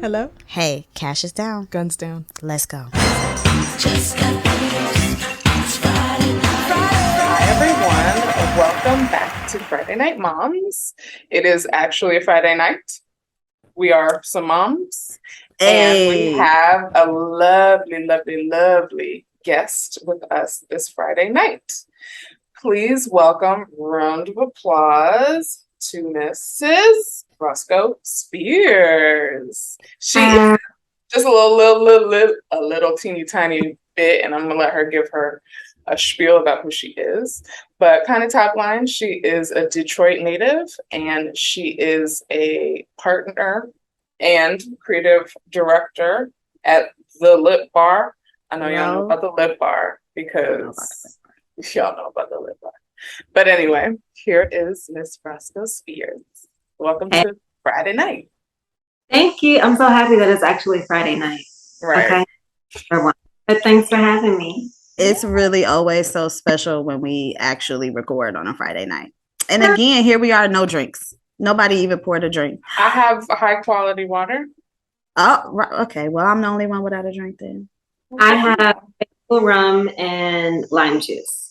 Hello? Hey, cash is down. Guns down. Let's go. Hi, everyone. Welcome back to Friday Night Moms. It is actually a Friday night. We are some moms, and we have a lovely, lovely, lovely guest with us this Friday night. Please welcome, round of applause to Mrs. Rosco Spears. She is just a little teeny tiny bit, and I'm gonna let her give her a spiel about who she is. But kind of top line, she is a Detroit native, and she is a partner and creative director at the Lip Bar. I know y'all know about the Lip Bar because y'all know about the Lip Bar. But anyway, here is Miss Rosco Spears. Welcome to Friday night. Thank you. I'm so happy that it's actually Friday night. Right. Okay. But thanks for having me. It's really always so special when we actually record on a Friday night. And again, here we are, no drinks. Nobody even poured a drink. I have high quality water. Oh, okay. Well, I'm the only one without a drink then. I have rum and lime juice.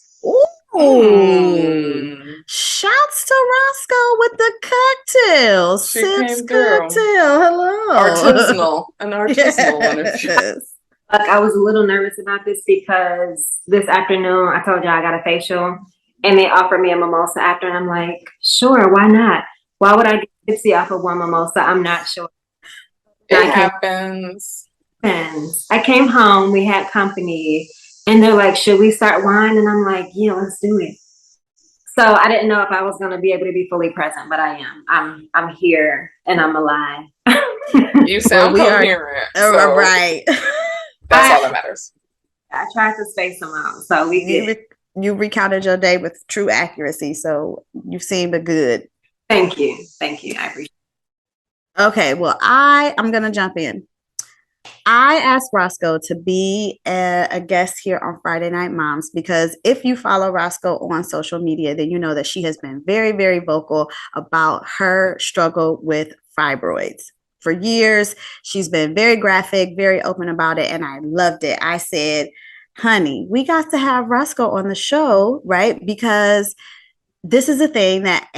Ooh. Shouts to Rosco with the cocktail. Sips cocktail. Hello. An artisanal one. Yes. Look, I was a little nervous about this because this afternoon I told you I got a facial and they offered me a mimosa after, and I'm like, sure, why not? Why would I get tipsy off of one mimosa? I'm not sure. It happens. I came home, we had company, and they're like, should we start wine? And I'm like, yeah, let's do it. So I didn't know if I was going to be able to be fully present, but I am. I'm here and I'm alive. You sound coherent. So right. That's all that matters. I tried to space them out, so we did. You recounted your day with true accuracy, so you seemed good. Thank you. I appreciate it. Okay, well, I'm going to jump in. I asked Rosco to be a guest here on Friday Night Moms because if you follow Rosco on social media, then you know that she has been very, very vocal about her struggle with fibroids. For years, she's been very graphic, very open about it, and I loved it. I said, honey, we got to have Rosco on the show, right? Because this is a thing that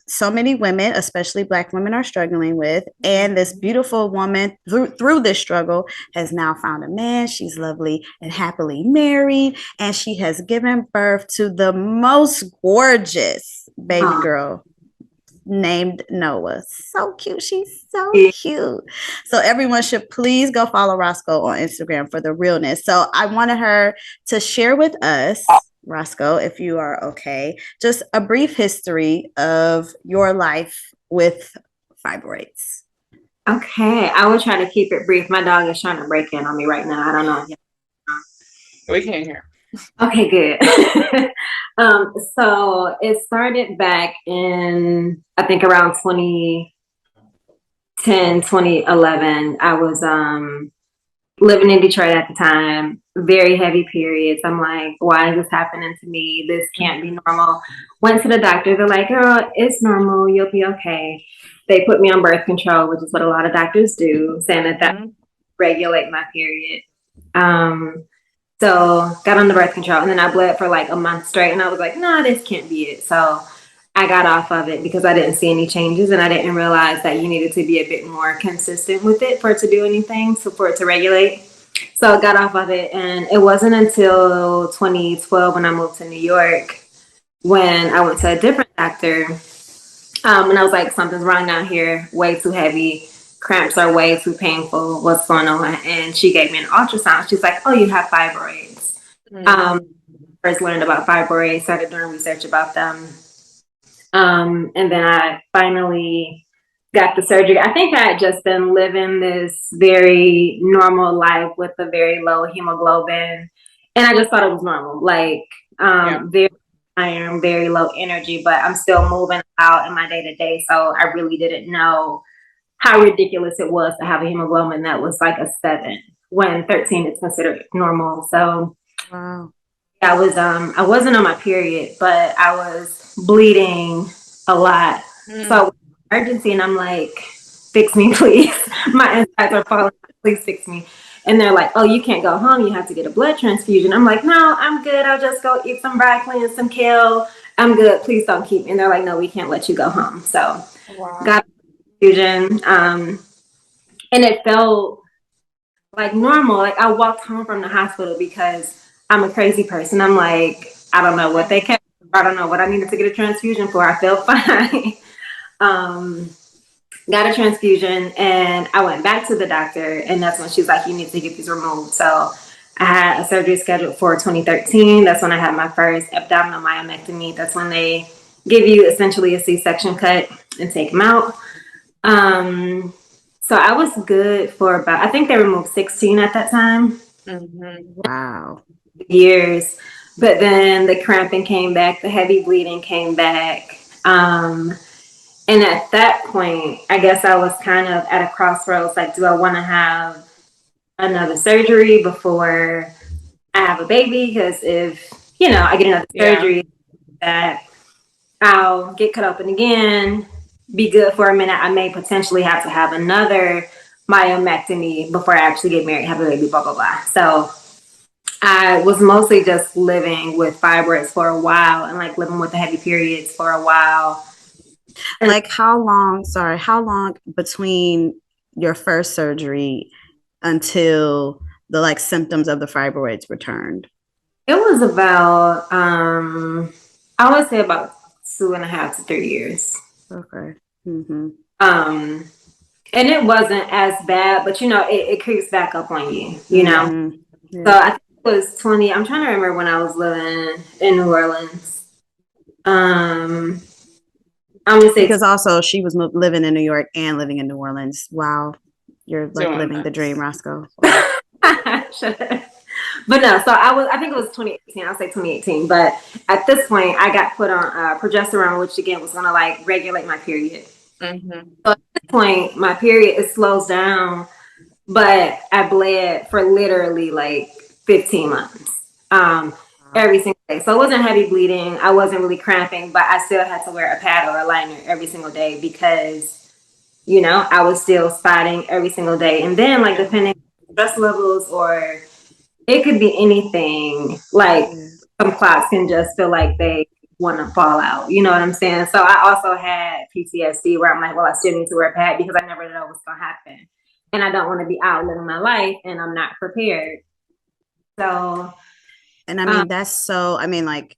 so many women, especially Black women, are struggling with. And this beautiful woman through this struggle has now found a man. She's lovely and happily married. And she has given birth to the most gorgeous baby girl named Noah. So cute. She's so cute. So everyone should please go follow Rosco on Instagram for the realness. So I wanted her to share with us, Rosco, if you are okay, just a brief history of your life with fibroids. Okay, I will try to keep it brief. My dog is trying to break in on me right now. I don't know. We can't hear. Okay, good. So it started back in, I think, around 2010, 2011. I was living in Detroit at the time, very heavy periods. I'm like, why is this happening to me? This can't be normal. Went to the doctor. They're like, girl, it's normal. You'll be okay. They put me on birth control, which is what a lot of doctors do, saying that regulate my period. So got on the birth control, and then I bled for like a month straight, and I was like, nah, this can't be it. So I got off of it because I didn't see any changes, and I didn't realize that you needed to be a bit more consistent with it for it to do anything, so for it to regulate. So I got off of it, and it wasn't until 2012 when I moved to New York when I went to a different doctor, and I was like, something's wrong down here, way too heavy. Cramps are way too painful. What's going on? And she gave me an ultrasound. She's like, oh, you have fibroids. First learned about fibroids, started doing research about them. And then I finally got the surgery. I think I had just been living this very normal life with a very low hemoglobin. And I just thought it was normal. Like, very iron, very low energy, but I'm still moving out in my day-to-day. So I really didn't know how ridiculous it was to have a hemoglobin that was like a 7 when 13 is considered normal. So wow. I wasn't on my period, but I was bleeding a lot. So emergency, and I'm like, fix me, please. My insides are falling out. Please fix me. And they're like, oh, you can't go home. You have to get a blood transfusion. I'm like, no, I'm good. I'll just go eat some broccoli and some kale. I'm good. Please don't keep me. And they're like, no, we can't let you go home. So Wow. got a transfusion. And it felt like normal. Like I walked home from the hospital because I'm a crazy person. I'm like, I don't know what they kept. I don't know what I needed to get a transfusion for. I felt fine. um, got a transfusion, and I went back to the doctor, and that's when she's like, you need to get these removed. So I had a surgery scheduled for 2013. That's when I had my first abdominal myomectomy. That's when they give you essentially a C-section cut and take them out. So I was good for about, I think they removed 16 at that time. Wow. Years. But then the cramping came back, the heavy bleeding came back. And at that point, I guess I was kind of at a crossroads. Like, do I want to have another surgery before I have a baby? Because if, I get another surgery, that I'll get cut open again, be good for a minute. I may potentially have to have another myomectomy before I actually get married, have a baby, blah, blah, blah. So I was mostly just living with fibroids for a while and like living with the heavy periods for a while. Like how long between your first surgery until the like symptoms of the fibroids returned? It was about, I would say about 2.5 to 3 years. Okay. Mm-hmm. And it wasn't as bad, but it creeps back up on you, Mm-hmm. Yeah. So I think it was 20. I'm trying to remember when I was living in New Orleans. I'm gonna say because also she was living in New York and living in New Orleans. Wow. You're like living the dream, Rosco. Wow. But no, so I think it was 2018. I'll say 2018. But at this point, I got put on progesterone, which again was gonna like regulate my period. So at this point, my period, it slows down, but I bled for literally like 15 months. Every single day. So it wasn't heavy bleeding. I wasn't really cramping, but I still had to wear a pad or a liner every single day because, I was still spotting every single day. And then like depending on stress levels, or it could be anything, like some clots can just feel like they want to fall out. You know what I'm saying? So I also had PTSD where I'm like, well, I still need to wear a pad because I never know what's going to happen. And I don't want to be out living my life and I'm not prepared. So, and I mean, like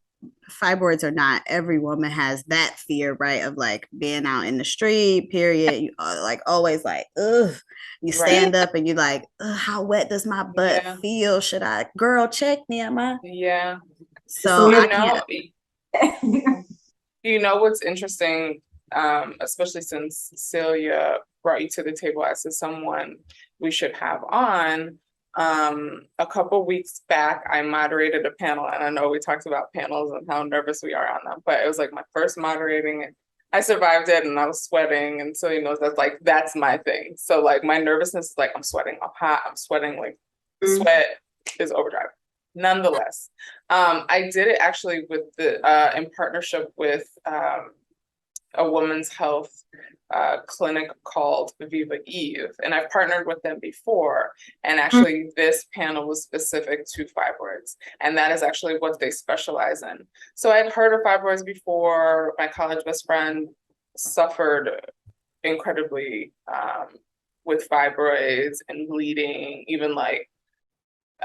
fibroids or not, every woman has that fear, right? Of like being out in the street, period. You are like always like, ugh, you stand up and you like, how wet does my butt feel? Should I, girl, check me, am I? Yeah. So I can't. What's interesting, especially since Celia brought you to the table as to someone we should have on. A couple weeks back, I moderated a panel, and I know we talked about panels and how nervous we are on them, but it was like my first moderating, and I survived it, and I was sweating, and Celia knows that's my thing. So like my nervousness is like I'm sweating, I'm hot, I'm sweating, like sweat is overdrive. Nonetheless, I did it actually with in partnership with a women's health clinic called Viva Eve, and I've partnered with them before. And actually, this panel was specific to fibroids, and that is actually what they specialize in. So I'd heard of fibroids before. My college best friend suffered incredibly with fibroids and bleeding, even like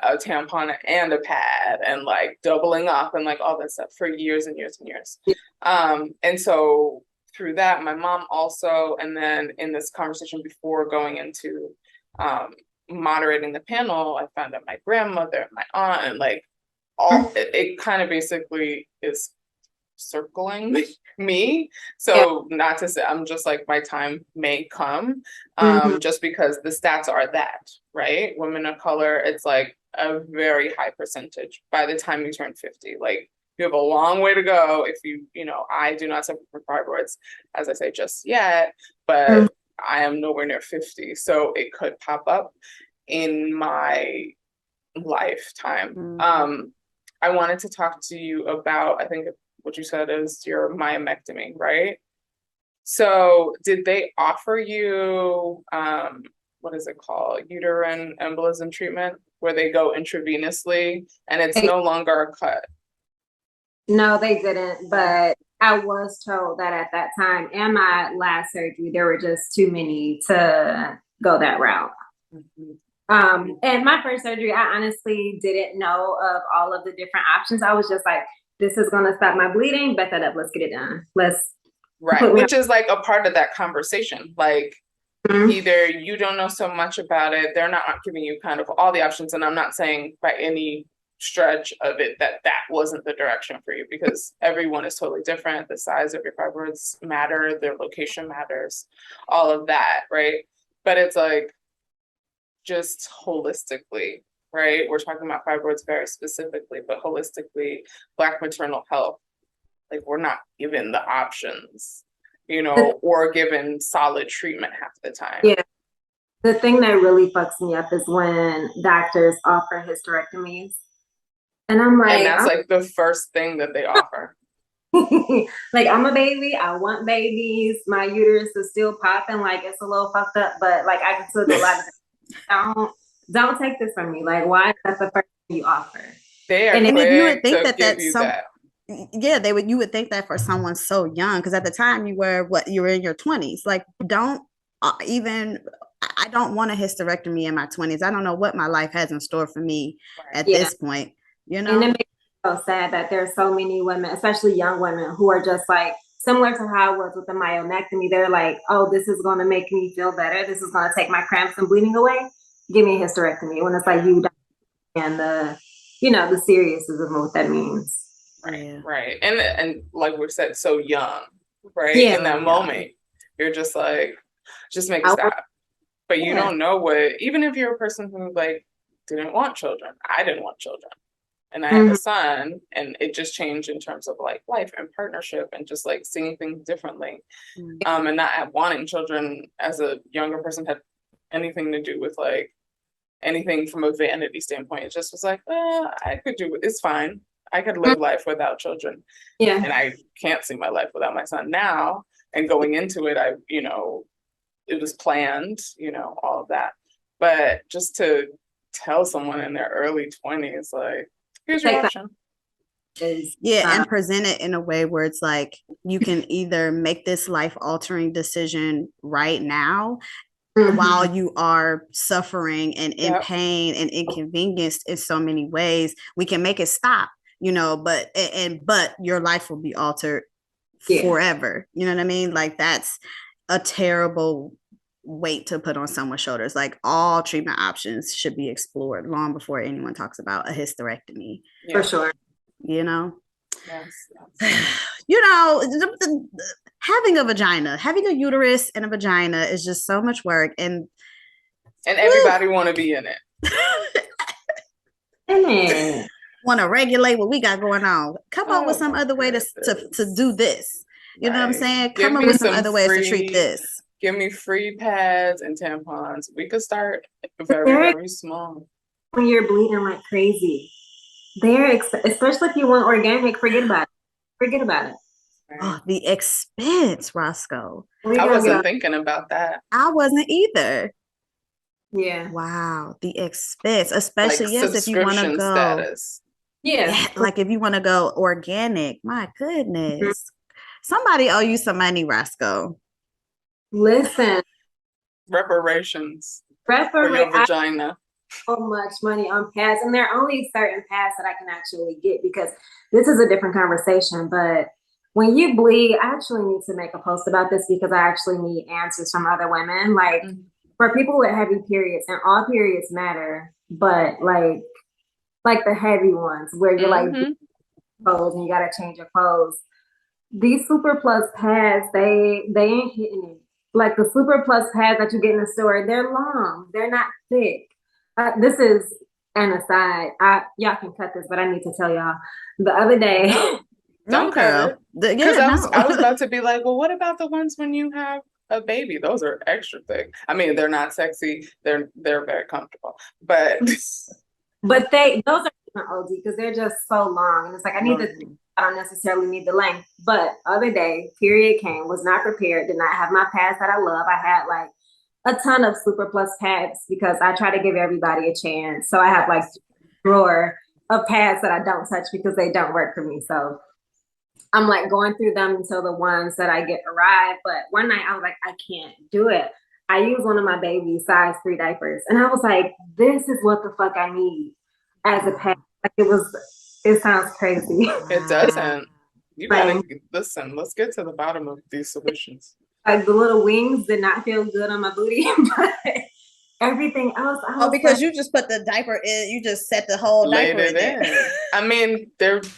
a tampon and a pad, and like doubling up and like all that stuff for years and years and years. And so through that, my mom also, and then in this conversation before going into moderating the panel, I found out my grandmother and my aunt, and like it kind of basically is circling me. So not to say, I'm just like, my time may come, just because the stats are that, right? Women of color, it's like a very high percentage by the time you turn 50. Like you have a long way to go if I do not suffer from fibroids, as I say, just yet, but I am nowhere near 50. So it could pop up in my lifetime. I wanted to talk to you about, I think what you said is your myomectomy, right? So did they offer you, what is it called? Uterine embolism treatment, where they go intravenously and it's no longer a cut? No, they didn't. But I was told that at that time and my last surgery, there were just too many to go that route. And my first surgery, I honestly didn't know of all of the different options. I was just like, this is going to stop my bleeding. Bet that up. Let's get it done. Right. Which is like a part of that conversation. Like, either you don't know so much about it, they're not giving you kind of all the options. And I'm not saying by any stretch of it that wasn't the direction for you, because everyone is totally different. The size of your fibroids matter, their location matters, all of that, right? But it's like, just holistically, right? We're talking about fibroids very specifically, but holistically, Black maternal health, like, we're not given the options, or given solid treatment half the time. Yeah. The thing that really fucks me up is when doctors offer hysterectomies. And I'm like, and that's like the first thing that they offer. Like, I'm a baby, I want babies, my uterus is still popping, like it's a little fucked up, but like I can still do a lot of don't take this from me. Like, why is that the first thing you offer? They are, and quick you would think to give you that. Yeah, you would think that for someone so young, because at the time you were in your 20s. Like, don't even, I don't want a hysterectomy in my 20s. I don't know what my life has in store for me at this point, And it makes me so sad that there's so many women, especially young women, who are just like, similar to how I was with the myomectomy. They're like, oh, this is going to make me feel better. This is going to take my cramps and bleeding away. Give me a hysterectomy. When it's like, you don't understand the seriousness of what that means. Right. And like we said, so young, right? Yeah. In that moment, you're just like, just make it stop. But you don't know what, even if you're a person who like didn't want children, I didn't want children. And I have a son, and it just changed in terms of like life and partnership and just like seeing things differently. And not wanting children as a younger person had anything to do with like anything from a vanity standpoint. It just was like, I could do it. It's fine. I could live life without children. Yeah. And I can't see my life without my son now. And going into it, it was planned, all of that. But just to tell someone in their early 20s, like, here's your option. And present it in a way where it's like, you can either make this life-altering decision right now, while you are suffering and in pain and inconvenienced in so many ways. We can make it stop, but your life will be altered forever. You know what I mean? Like, that's a terrible weight to put on someone's shoulders. Like, all treatment options should be explored long before anyone talks about a hysterectomy. For sure. Yes. Having a vagina, having a uterus and a vagina is just so much work, and everybody want to be in it. Want to regulate what we got going on. Come up with some other way to do this. You know what I'm saying? Come up with some other ways to treat this. Give me free pads and tampons. We could start very, very small. When you're bleeding like crazy, especially if you want organic, forget about it. Oh, the expense, Rosco. I wasn't thinking about that. I wasn't either. Yeah. Wow, the expense, especially like if you want to go. Status. Yeah, like if you want to go organic. My goodness, somebody owe you some money, Rosco. Listen, reparations for your vagina. So much money on pads, and there are only certain pads that I can actually get, because this is a different conversation. But when you bleed, I actually need to make a post about this, because I actually need answers from other women. Like, for people with heavy periods, and all periods matter, but like the heavy ones where you're like clothes and you gotta change your clothes. These Super Plus pads, they ain't hitting it. Like, the Super Plus pads that you get in the store, they're long, they're not thick. This is an aside. Y'all can cut this, but I need to tell y'all. The other day, don't cut it. Because I was about to be like, well, what about the ones when you have a baby? Those are extra thick. I mean, they're not sexy. They're very comfortable, but those are OD because they're just so long, and it's like I need to I don't necessarily need the length. But other day, period came, was not prepared, did not have my pads that I love. I had like a ton of Super Plus pads because I try to give everybody a chance. So I have like a drawer of pads that I don't touch because they don't work for me. So I'm like going through them until the ones that I get arrive. But one night I was like, I can't do it. I used one of my baby's size 3 diapers. And I was like, this is what the fuck I need as a pad. Like it sounds crazy. It doesn't. You gotta listen, let's get to the bottom of these solutions. Like the little wings did not feel good on my booty, but everything else. Because you just put the diaper in, you just set the whole Laid diaper in. I mean,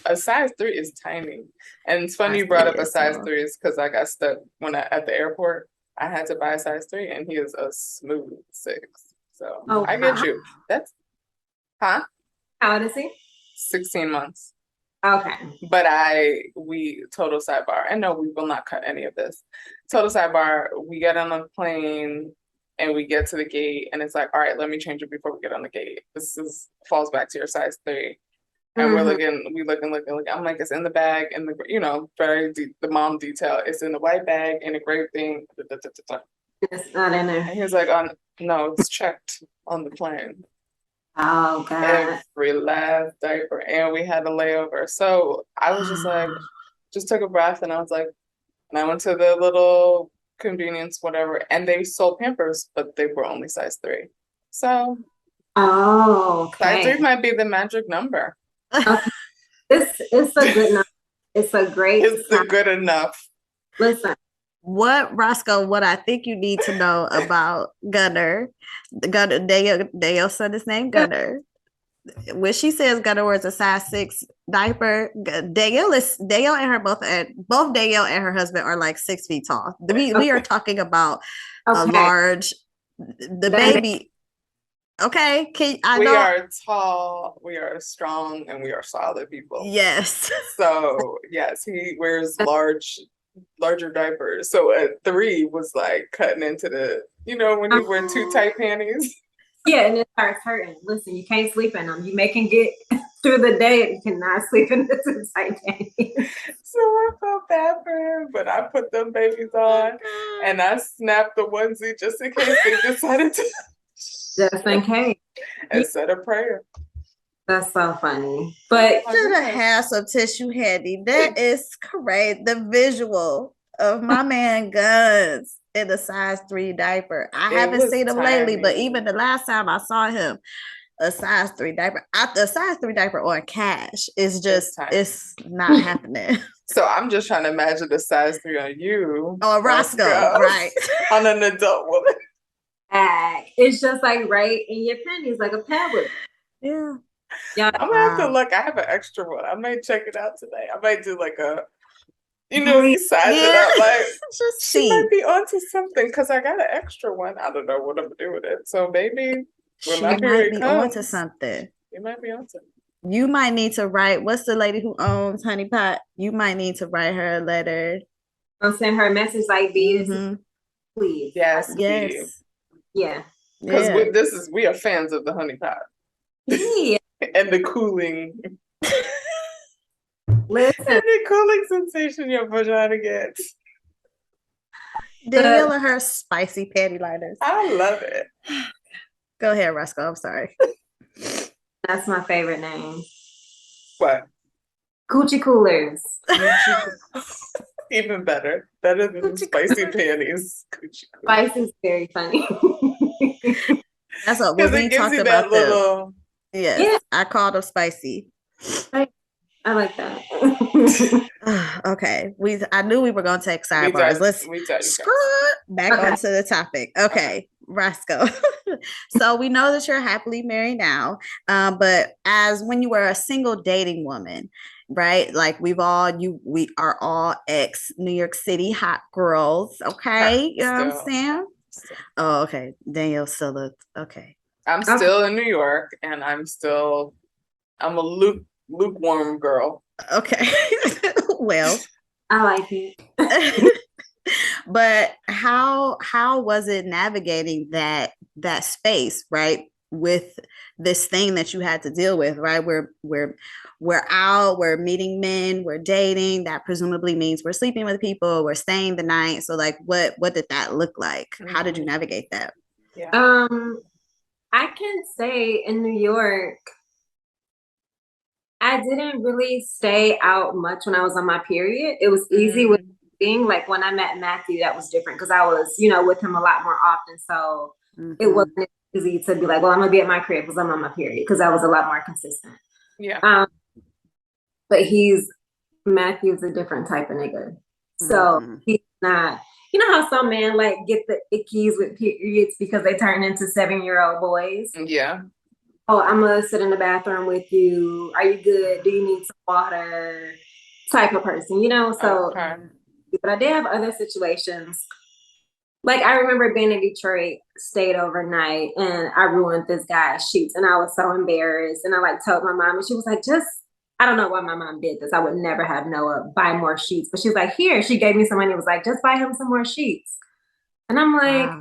a size 3 is tiny. And it's funny you brought up a size 3 is because I got stuck at the airport. I had to buy a size 3 and he is a smooth 6. So I get you. That's How old is he? 16 months. Okay. But total sidebar. And no, we will not cut any of this. Total sidebar, we get on a plane and we get to the gate and it's like, all right, let me change it before we get on the gate. Falls back to your size 3. And we're looking. I'm like, it's in the bag, and the mom detail. It's in the white bag in a gray thing. It's not in there. And he was like, no, it's checked on the plane. Oh God. Every last diaper, and we had a layover. So I was just like, just took a breath, and I was like, and I went to the little convenience, whatever, and they sold Pampers, but they were only size 3. So, okay. Size 3 might be the magic number. Okay. It's a good number. It's a great. It's a good enough. Listen. Rosco, what I think you need to know about Gunner, Dale said his name, Gunner. When she says Gunner wears a size 6 diaper, Dale and her both Dale and her husband are like 6 feet tall. We are talking about a large, baby. Okay, we are tall, we are strong, and we are solid people. Yes. So yes, he wears larger diapers. So a 3 was like cutting into the, when you wear too tight panties. Yeah, and it starts hurting. Listen, you can't sleep in them. You may can get through the day, you cannot sleep in the too tight panties. So I felt bad for him, but I put them babies on, and I snapped the onesie just in case they decided to. Just in case. And said a prayer. That's so funny. But should have had some tissue handy. That is correct. The visual of my man Guns in a size 3 diaper. I haven't seen him lately, but even the last time I saw him, a size 3 diaper. The size 3 diaper on Cash is just, it's not happening. So I'm just trying to imagine the size 3 on you. Oh, Rosco, right. On an adult woman. It's just like right in your panties, like a pad with. Yeah. I'm gonna have to look. I have an extra one. I might check it out today. I might do like a, you size it up. Like she might be onto something because I got an extra one. I don't know what I'm gonna do with it. So maybe she might be onto something. You might be onto. You might need to write. What's the lady who owns Honey Pot? You might need to write her a letter. I'll send her a message like these. Please. Yes. Yeah. Because we are fans of the Honey Pot. Yeah. And the cooling. Listen. And the cooling sensation your vagina gets. Danielle and her spicy panty liners. I love it. Go ahead, Rosco. I'm sorry. That's my favorite name. What? Coochie coolers. Even better. Better than spicy panties. Spicy is very funny. That's what we talked about. Little... Yes, yeah. I called them spicy. I like that. Okay, I knew we were going to take sidebars. Let's back onto the topic. Okay, Rosco. So we know that you're happily married now, but as when you were a single dating woman, right? Like we are all ex New York City hot girls. Okay, you know what I'm saying? Oh, okay. Danielle still okay. I'm still in New York, and I'm a lukewarm girl. Okay. Well, I like it. But how was it navigating that space, right? with this thing that you had to deal with, right? We're out, we're meeting men, we're dating. That presumably means we're sleeping with people, we're staying the night. So like what did that look like? How did you navigate that? Yeah. I can say in New York, I didn't really stay out much when I was on my period. It was easy with being like when I met Matthew, that was different because I was, with him a lot more often. So it wasn't easy to be like, well, I'm gonna be at my crib because I'm on my period, because I was a lot more consistent. Yeah. But Matthew's a different type of nigga. So he's not, you know how some men like get the ickies with periods because they turn into 7-year-old boys? Yeah. Oh, I'm gonna sit in the bathroom with you. Are you good? Do you need some water? Type of person, So, but I did have other situations. Like I remember being in Detroit, stayed overnight, and I ruined this guy's sheets, and I was so embarrassed. And I like told my mom, and she was like, I don't know why my mom did this. I would never have Noah buy more sheets, but she was like, here. She gave me some money. It was like, just buy him some more sheets. And I'm like,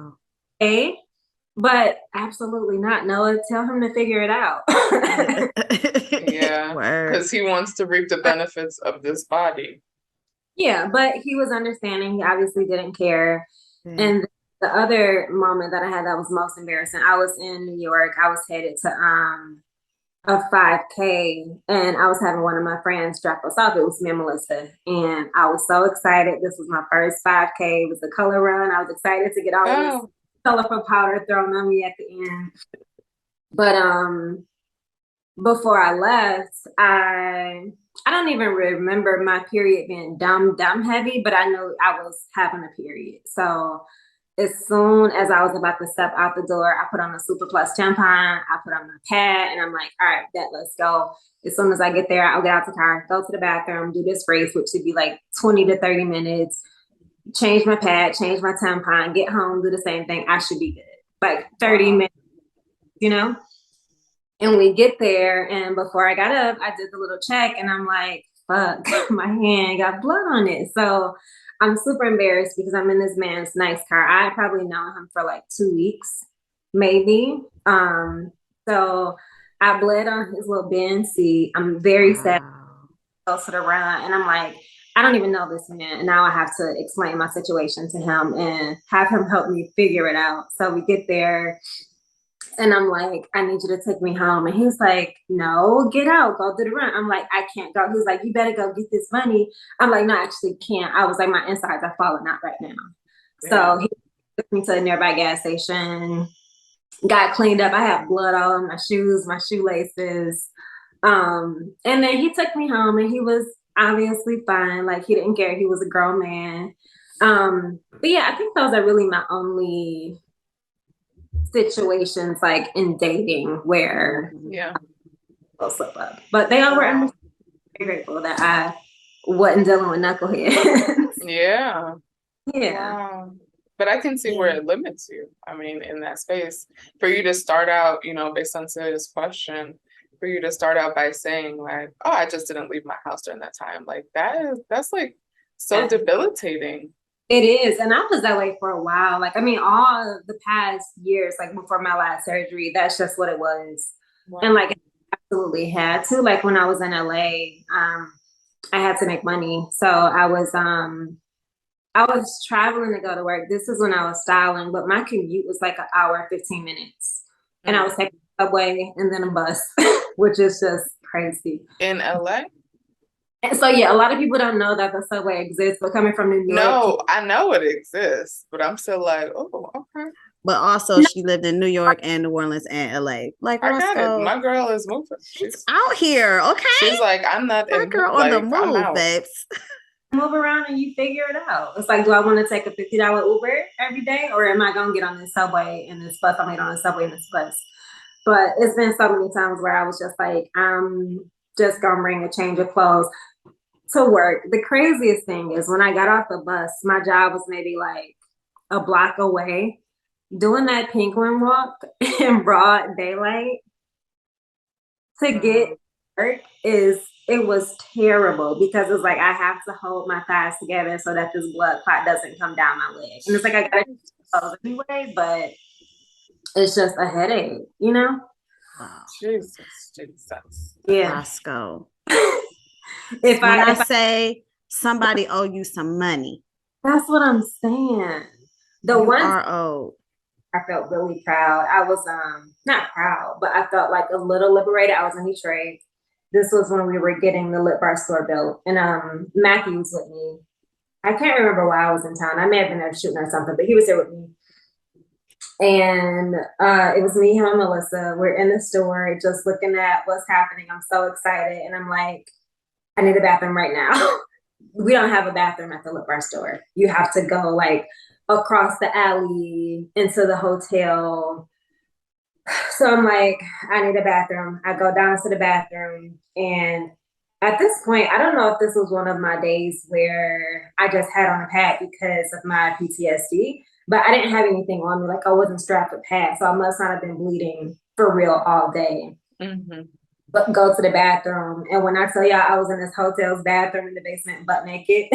hey. But absolutely not, Noah. Tell him to figure it out. Yeah, because he wants to reap the benefits of this body. Yeah, but he was understanding. He obviously didn't care. And the other moment that I had that was most embarrassing, I was in New York. I was headed to a 5K, and I was having one of my friends drop us off. It was me and Melissa, and I was so excited. This was my first 5K. It was a color run. I was excited to get all this colorful powder thrown on me at the end. But before I left, I don't even remember my period being dumb heavy, but I know I was having a period. So as soon as I was about to step out the door, I put on a Super Plus tampon, I put on my pad, and I'm like, all right, let's go. As soon as I get there, I'll get out the car, go to the bathroom, do this race, which should be like 20 to 30 minutes, change my pad, change my tampon, get home, do the same thing. I should be good. Like 30 minutes, And we get there, and before I got up, I did the little check, and I'm like, fuck, my hand got blood on it. So I'm super embarrassed because I'm in this man's nice car. I probably known him for like 2 weeks, maybe. So I bled on his little Benz seat. I'm very sad, close to the run, and I'm like, I don't even know this man. And now I have to explain my situation to him and have him help me figure it out. So we get there, and I'm like, I need you to take me home. And he's like, no, get out, go do the run. I'm like, I can't go. He's like, you better go get this money. I'm like, no, I actually can't. I was like, my insides are falling out right now. Yeah. So he took me to a nearby gas station, got cleaned up. I had blood all on my shoes, my shoelaces. And then he took me home, and he was obviously fine. Like, he didn't care. He was a grown man. But yeah, I think those are really my only situations like in dating where I'll slip up. But they all were very grateful that I wasn't dealing with knuckleheads. Yeah. Yeah. But I can see where it limits you. I mean, in that space, for you to start out, based on Celia's question, for you to start out by saying like, oh, I just didn't leave my house during that time. Like that's like so debilitating. It is. And I was that way for a while. Like, I mean, all of the past years, like before my last surgery, that's just what it was. Wow. And like, I absolutely had to. Like when I was in LA, I had to make money. So I was traveling to go to work. This is when I was styling, but my commute was like 1 hour and 15 minutes. And I was taking a subway and then a bus, which is just crazy. In LA? And so yeah, a lot of people don't know that the subway exists, but coming from New York. No, I know it exists, but I'm still like, oh, okay. But also she lived in New York and New Orleans and LA. Like, I got it. My girl is moving. She's out here, okay? She's like, I'm not my girl on the move, babes. Move around and you figure it out. It's like, do I want to take a $50 Uber every day, or am I gonna get on this subway and this bus? I'm gonna get on the subway and this bus. But it's been so many times where I was just like, I'm just gonna bring a change of clothes to work. The craziest thing is when I got off the bus, my job was maybe like a block away. Doing that penguin walk in broad daylight to get work it was terrible, because it's like I have to hold my thighs together so that this blood clot doesn't come down my leg. And it's like I gotta clothes anyway, but it's just a headache, you know? Wow. Jesus. Yeah. Rosco. If I I say somebody owe you some money, that's what I'm saying. The you ones are owed. I felt really proud. I was not proud, but I felt like a little liberated. I was in Detroit. This was when we were getting the lip bar store built, and Matthew was with me. I can't remember why I was in town. I may have been there shooting or something, but he was there with me. And it was me, him, and Melissa. We're in the store just looking at what's happening. I'm so excited, and I'm like, I need a bathroom right now. We don't have a bathroom at the lip bar store. You have to go like across the alley into the hotel. So I'm like, I need a bathroom. I go down to the bathroom. And at this point, I don't know if this was one of my days where I just had on a pad because of my PTSD, but I didn't have anything on me. Like I wasn't strapped with pads. So I must not have been bleeding for real all day. Mm-hmm. But go to the bathroom. And when I tell y'all I was in this hotel's bathroom in the basement butt naked,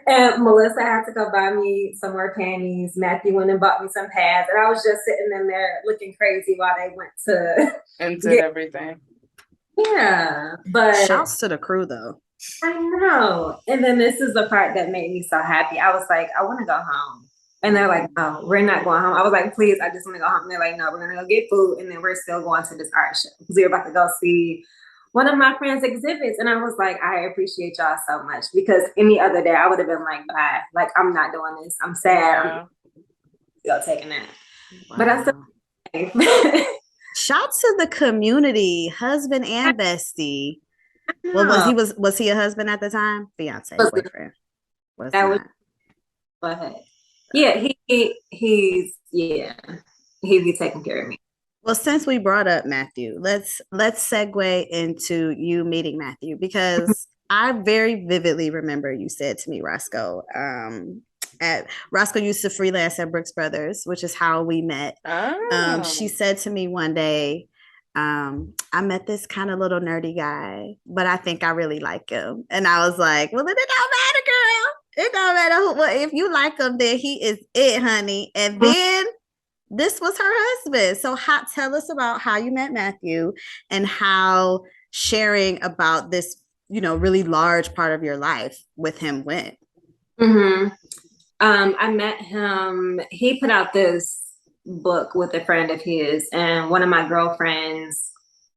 and Melissa had to go buy me some more panties. Matthew went and bought me some pads. And I was just sitting in there looking crazy while they went to and did everything. Yeah. But Shouts to the crew though. I know. And then this is the part that made me so happy. I was like, I want to go home. And they're like, no, we're not going home. I was like, please, I just want to go home. And they're like, no, we're going to go get food. And then we're still going to this art show because we were about to go see one of my friends' exhibits. And I was like, I appreciate y'all so much because any other day I would have been like, bye. Like, I'm not doing this. I'm sad. Wow. I'm still taking that. Wow. But I still. Shouts to the community, husband and bestie. Well, was he a husband at the time? Fiance, boyfriend. Was that not. But yeah, he's he be taking care of me. Well, since we brought up Matthew, let's segue into you meeting Matthew because I very vividly remember you said to me, Rosco, Rosco used to freelance at Brooks Brothers, which is how we met. She said to me one day, I met this kind of little nerdy guy, but I think I really like him. And I was like, well, it don't matter, girl. It don't matter who. Well, if you like him, then he is it, honey. And then this was her husband. So tell us about how you met Matthew and how sharing about this, really large part of your life with him went. Mm-hmm. I met him. He put out this book with a friend of his, and one of my girlfriends,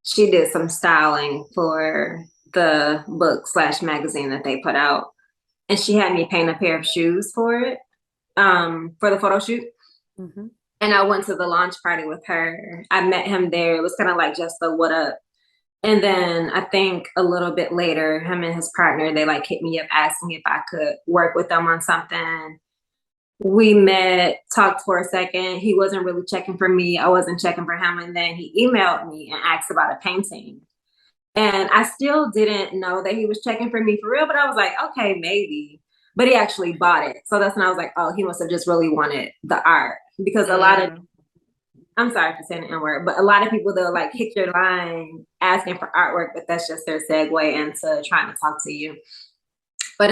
she did some styling for the book / magazine that they put out, and she had me paint a pair of shoes for it, for the photo shoot. Mm-hmm. And I went to the launch party with her. I met him there. It was kind of like just a what up. And then I think a little bit later, him and his partner, they like hit me up asking if I could work with them on something. We met, talked for a second. He wasn't really checking for me. I wasn't checking for him. And then he emailed me and asked about a painting. And I still didn't know that he was checking for me for real, but I was like, okay, maybe. But he actually bought it. So that's when I was like, oh, he must have just really wanted the art. Because a lot of, I'm sorry for saying the N-word, but a lot of people, they'll like hit your line asking for artwork, but that's just their segue into trying to talk to you. But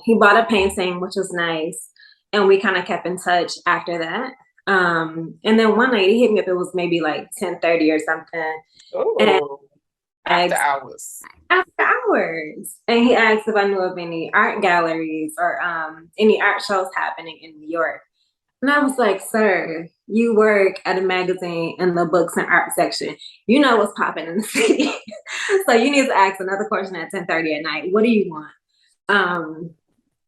he bought a painting, which was nice. And we kind of kept in touch after that. And then one night he hit me up, it was maybe like 10:30 or something. Oh, after hours. After hours. And he asked if I knew of any art galleries or any art shows happening in New York. And I was like, sir, you work at a magazine in the books and art section. You know what's popping in the city. So you need to ask another question at 10:30 at night. What do you want?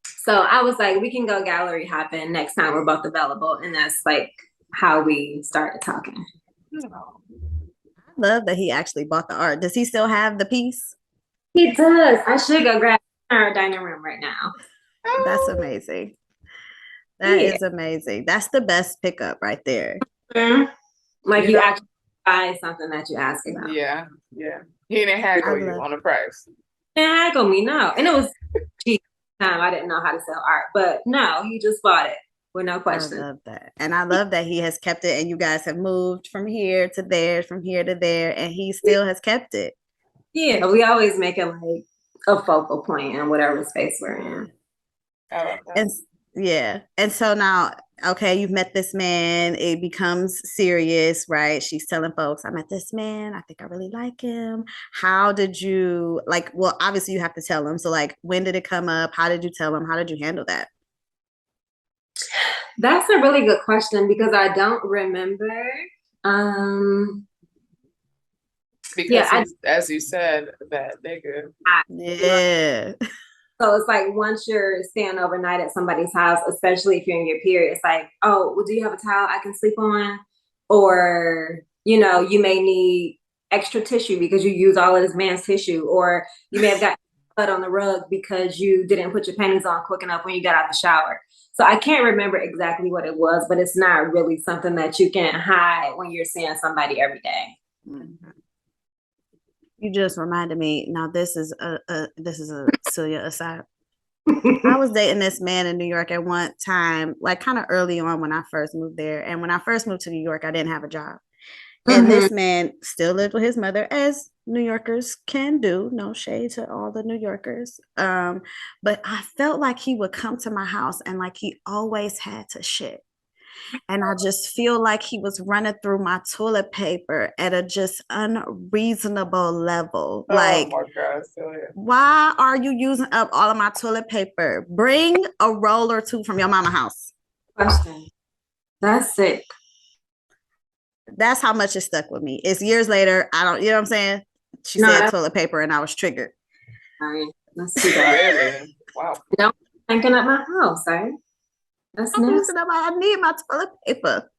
So I was like, we can go gallery hopping next time we're both available. And that's like how we started talking. I love that he actually bought the art. Does he still have the piece? He does. I should go grab it in our dining room right now. That's amazing. That is amazing. That's the best pickup right there. Mm-hmm. Like you actually buy something that you ask about. Yeah. He didn't haggle you on the price. He didn't haggle me, no. And it was cheap. I didn't know how to sell art, but no, he just bought it with no question. I love that. And I love that he has kept it and you guys have moved from here to there, from here to there, and he still has kept it. Yeah, we always make it like a focal point in whatever space we're in. And so now okay, you've met this man, it becomes serious, right? She's telling folks, I met this man, I think I really like him. How did you, like, well, obviously you have to tell him. So, like, when did it come up? How did you tell him? How did you handle that? That's a really good question because I don't remember. Because Yeah, he's, as you said, that nigga. Yeah. So it's like once you're staying overnight at somebody's house, especially if you're in your period, it's like, oh, well, do you have a towel I can sleep on? Or, you may need extra tissue because you use all of this man's tissue, or you may have got blood on the rug because you didn't put your panties on quick enough when you got out the shower. So I can't remember exactly what it was, but it's not really something that you can hide when you're seeing somebody every day. Mm-hmm. You just reminded me. Now this is a Celia aside. I was dating this man in New York at one time, like kind of early on when I first moved there. And when I first moved to New York, I didn't have a job. And this man still lived with his mother, as New Yorkers can do. No shade to all the New Yorkers. But I felt like he would come to my house and like he always had to shit. And I just feel like he was running through my toilet paper at a just unreasonable level. Like, oh my God, why are you using up all of my toilet paper? Bring a roll or two from your mama house. Question. That's sick. That's how much it stuck with me. It's years later. I don't, you know what I'm saying? She said toilet paper and I was triggered. Sorry. That's too bad. Really? Wow. Don't thinking up my house, sorry. That's nasty. I need my toilet paper.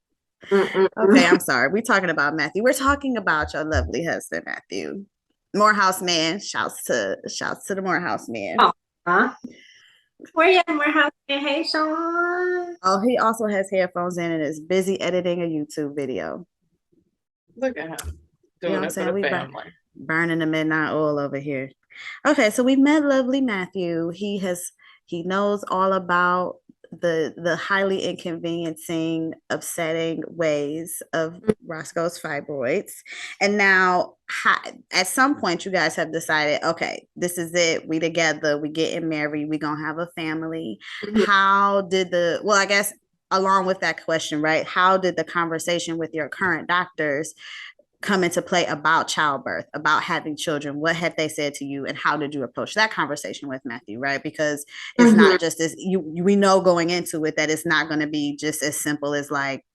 Mm-mm. Okay, I'm sorry. We're talking about Matthew. We're talking about your lovely husband, Matthew. Morehouse man. Shouts to the Morehouse man. Oh, huh? Where you at, Morehouse man? Hey, Sean. Oh, he also has headphones in and is busy editing a YouTube video. Look at him doing, you know it for the family. Burning the midnight oil over here. Okay, so we met lovely Matthew. He knows all about the highly inconveniencing, upsetting ways of Rosco's fibroids. And now at some point you guys have decided, okay, this is it. We together, we getting married, we gonna have a family. How did I guess along with that question, right? How did the conversation with your current doctors come into play about childbirth, about having children? What had they said to you, and how did you approach that conversation with Matthew, right? Because it's not just as we know going into it that it's not going to be just as simple as like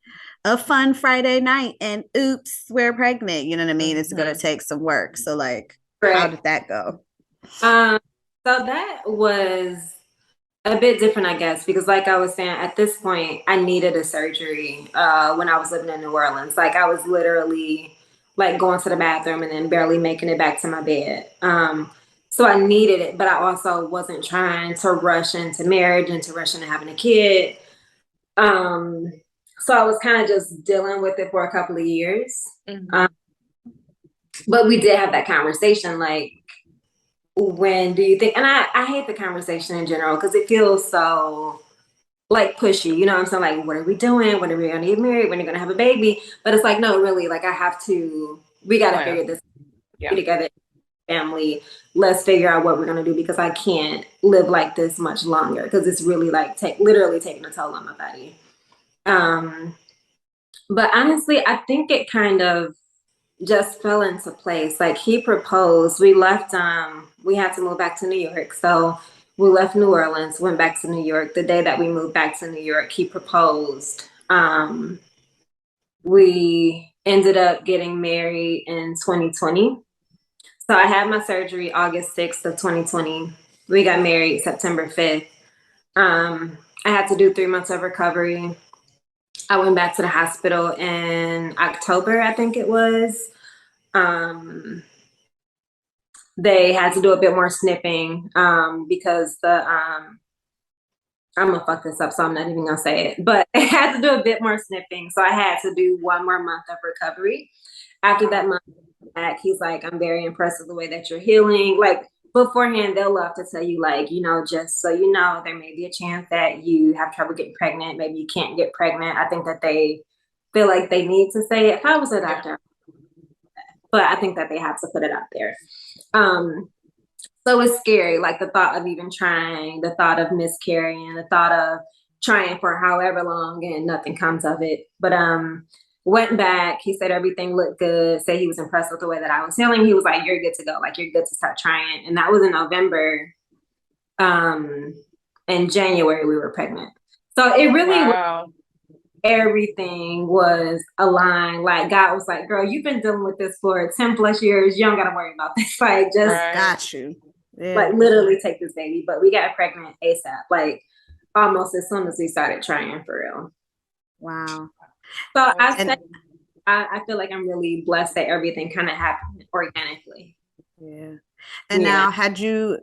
a fun Friday night and oops, we're pregnant. You know what I mean? It's going to take some work. So like, how did that go? So that was a bit different, I guess, because like I was saying, at this point, I needed a surgery when I was living in New Orleans. Like I was literally like going to the bathroom and then barely making it back to my bed. So I needed it, but I also wasn't trying to rush into marriage and to rush into having a kid. So I was kind of just dealing with it for a couple of years. But we did have that conversation, like, when do you think, and I hate the conversation in general because it feels so like pushy, you know what I'm saying? Like, what are we doing? When are we gonna get married? When are we gonna have a baby? But it's like, no, really, like we gotta figure this together, family. Let's figure out what we're gonna do because I can't live like this much longer because it's really like literally taking a toll on my body. But honestly, I think it kind of just fell into place. Like he proposed, we left, we had to move back to New York. So we left New Orleans, went back to New York. The day that we moved back to New York, he proposed. We ended up getting married in 2020. So I had my surgery August 6th of 2020. We got married September 5th. I had to do 3 months of recovery. I went back to the hospital in October, I think it was. They had to do a bit more snipping because I'm gonna fuck this up, so I'm not even gonna say it, but I had to do a bit more snipping. So I had to do 1 more month of recovery. After that month back, he's like, I'm very impressed with the way that you're healing. Like beforehand, they'll love to tell you, like, just so you know, there may be a chance that you have trouble getting pregnant. Maybe you can't get pregnant. I think that they feel like they need to say it. If I was a doctor, but I think that they have to put it out there. So it's scary, like the thought of even trying, the thought of miscarrying, the thought of trying for however long and nothing comes of it. But went back. He said everything looked good. Said he was impressed with the way that I was healing. He was like, "You're good to go. Like, you're good to start trying." And that was in November. In January we were pregnant. So it really was, everything was aligned. Like God was like, "Girl, you've been dealing with this for 10 plus years. You don't got to worry about this. Like, just got you. Yeah. Like literally take this baby." But we got pregnant ASAP. Like almost as soon as we started trying for real. Wow. So I feel like I'm really blessed that everything kind of happened organically. Yeah. And now had you,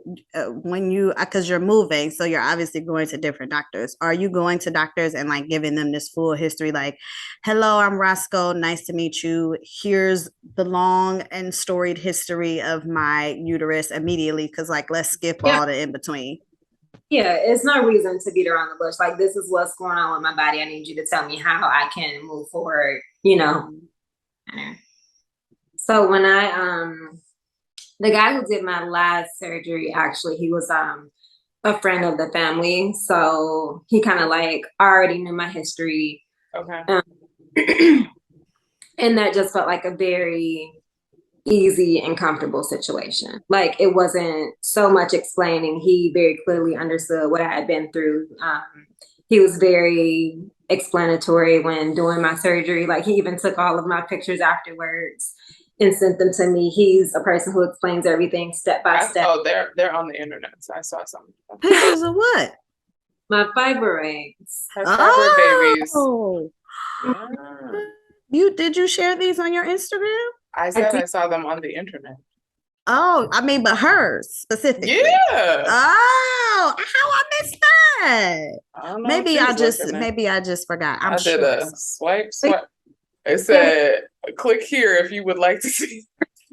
when you, because you're moving, so you're obviously going to different doctors. Are you going to doctors and like giving them this full history? Like, hello, I'm Rosco. Nice to meet you. Here's the long and storied history of my uterus immediately. Cause like, let's skip all the in between. Yeah, it's no reason to beat around the bush. Like, this is what's going on with my body. I need you to tell me how I can move forward, you know. So when the guy who did my last surgery, actually, he was a friend of the family. So he kind of like already knew my history. Okay. And that just felt like a very easy and comfortable situation. Like it wasn't so much explaining. He very clearly understood what I had been through. He was very explanatory when doing my surgery. Like he even took all of my pictures afterwards and sent them to me. He's a person who explains everything step by step. Oh, they're on the internet. So I saw some pictures of what? My fibroids. Fibroid babies. Yeah. Did you share these on your Instagram? I said I saw them on the internet. Oh, I mean, but hers specifically. Yeah. Oh, how I missed that? Maybe I just forgot. I did a swipe. It said, "Click here if you would like to see."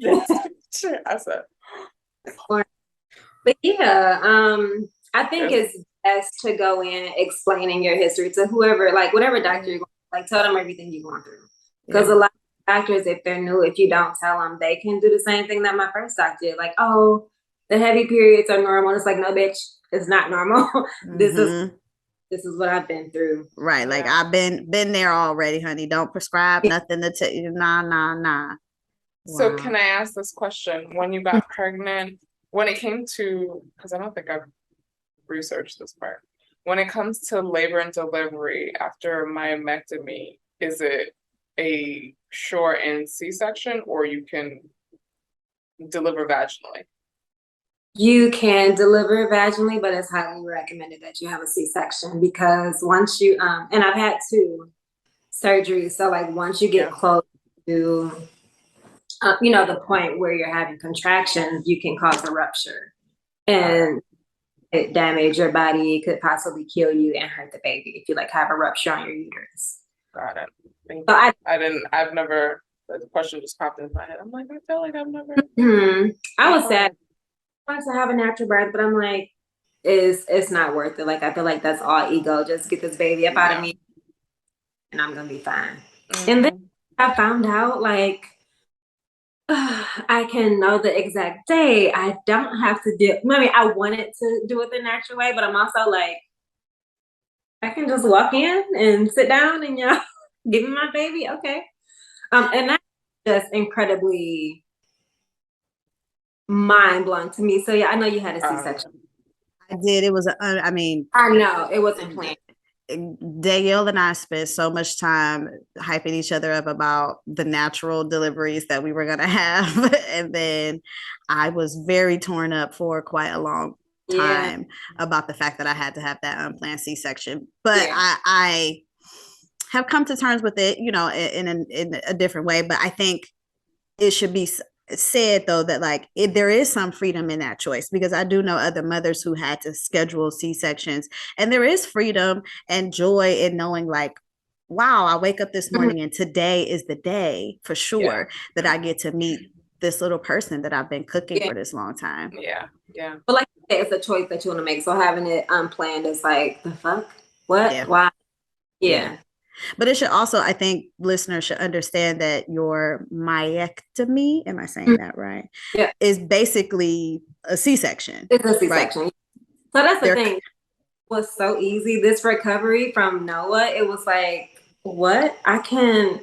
I said, but yeah, I think it's best to go in explaining your history to whoever, like whatever doctor you're going to, like tell them everything you're going through. Because a lot of doctors, if they're new, if you don't tell them, they can do the same thing that my first doctor did. Like, oh, the heavy periods are normal. It's like, no, bitch, it's not normal. This is what I've been through. Right. Like I've been there already, honey. Don't prescribe nothing to tell you. Nah. Wow. So can I ask this question? When you got pregnant, when it came to, because I don't think I've researched this part, when it comes to labor and delivery after myomectomy, is it a short-in C-section or you can deliver vaginally? You can deliver vaginally, but it's highly recommended that you have a C-section because once you, and I've had 2 surgeries. So like once you get close to, the point where you're having contractions, you can cause a rupture and it damage your body. It could possibly kill you and hurt the baby if you like have a rupture on your uterus. Got it. So I've never, the question just popped into my head. I'm like, I feel like I've never. I was sad. I wanted to have a natural birth, but I'm like, it's not worth it. Like, I feel like that's all ego. Just get this baby up out of me and I'm going to be fine. And then I found out like, I can know the exact day. I don't have to do, I mean, I wanted to do it the natural way, but I'm also like, I can just walk in and sit down and, give me my baby. Okay. And that's just incredibly mind-blowing to me. So yeah, I know you had a C-section. I did. It was, I know it wasn't planned. Danielle and I spent so much time hyping each other up about the natural deliveries that we were going to have. And then I was very torn up for quite a long time about the fact that I had to have that unplanned C-section. But I have come to terms with it, in a different way. But I think it should be said though that like there is some freedom in that choice, because I do know other mothers who had to schedule C-sections, and there is freedom and joy in knowing like, wow, I wake up this morning and today is the day for sure that I get to meet this little person that I've been cooking for this long time. But like it's a choice that you want to make, so having it unplanned is like, the fuck, what, why? But it should also, I think listeners should understand that your myectomy, am I saying that right? Is basically a C-section. It's a C-section. Right? So that's the thing. was so easy. This recovery from Noah, it was like, what? I can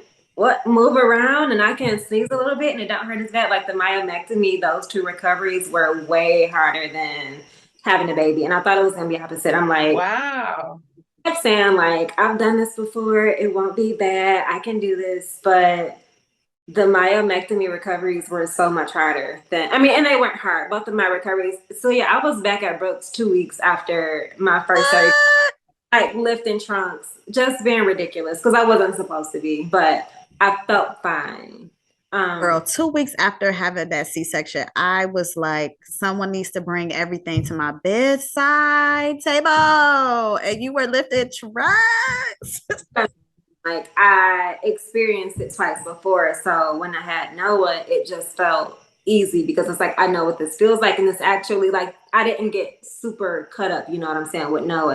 move around and I can sneeze a little bit and it don't hurt as bad. Like the myomectomy, those two recoveries were way harder than having a baby. And I thought it was gonna be opposite. I'm like, Wow. I kept saying like, I've done this before, it won't be bad, I can do this, but the myomectomy recoveries were so much harder than, I mean, and they weren't hard, both of my recoveries. So yeah, I was back at Brooks 2 weeks after my first surgery, like lifting trunks, just being ridiculous because I wasn't supposed to be, but I felt fine. Girl, 2 weeks after having that C-section, I was like, someone needs to bring everything to my bedside table. And you were lifting trucks. Like I experienced it twice before. So when I had Noah, it just felt easy because it's like, I know what this feels like. And it's actually like, I didn't get super cut up, you know what I'm saying, with Noah.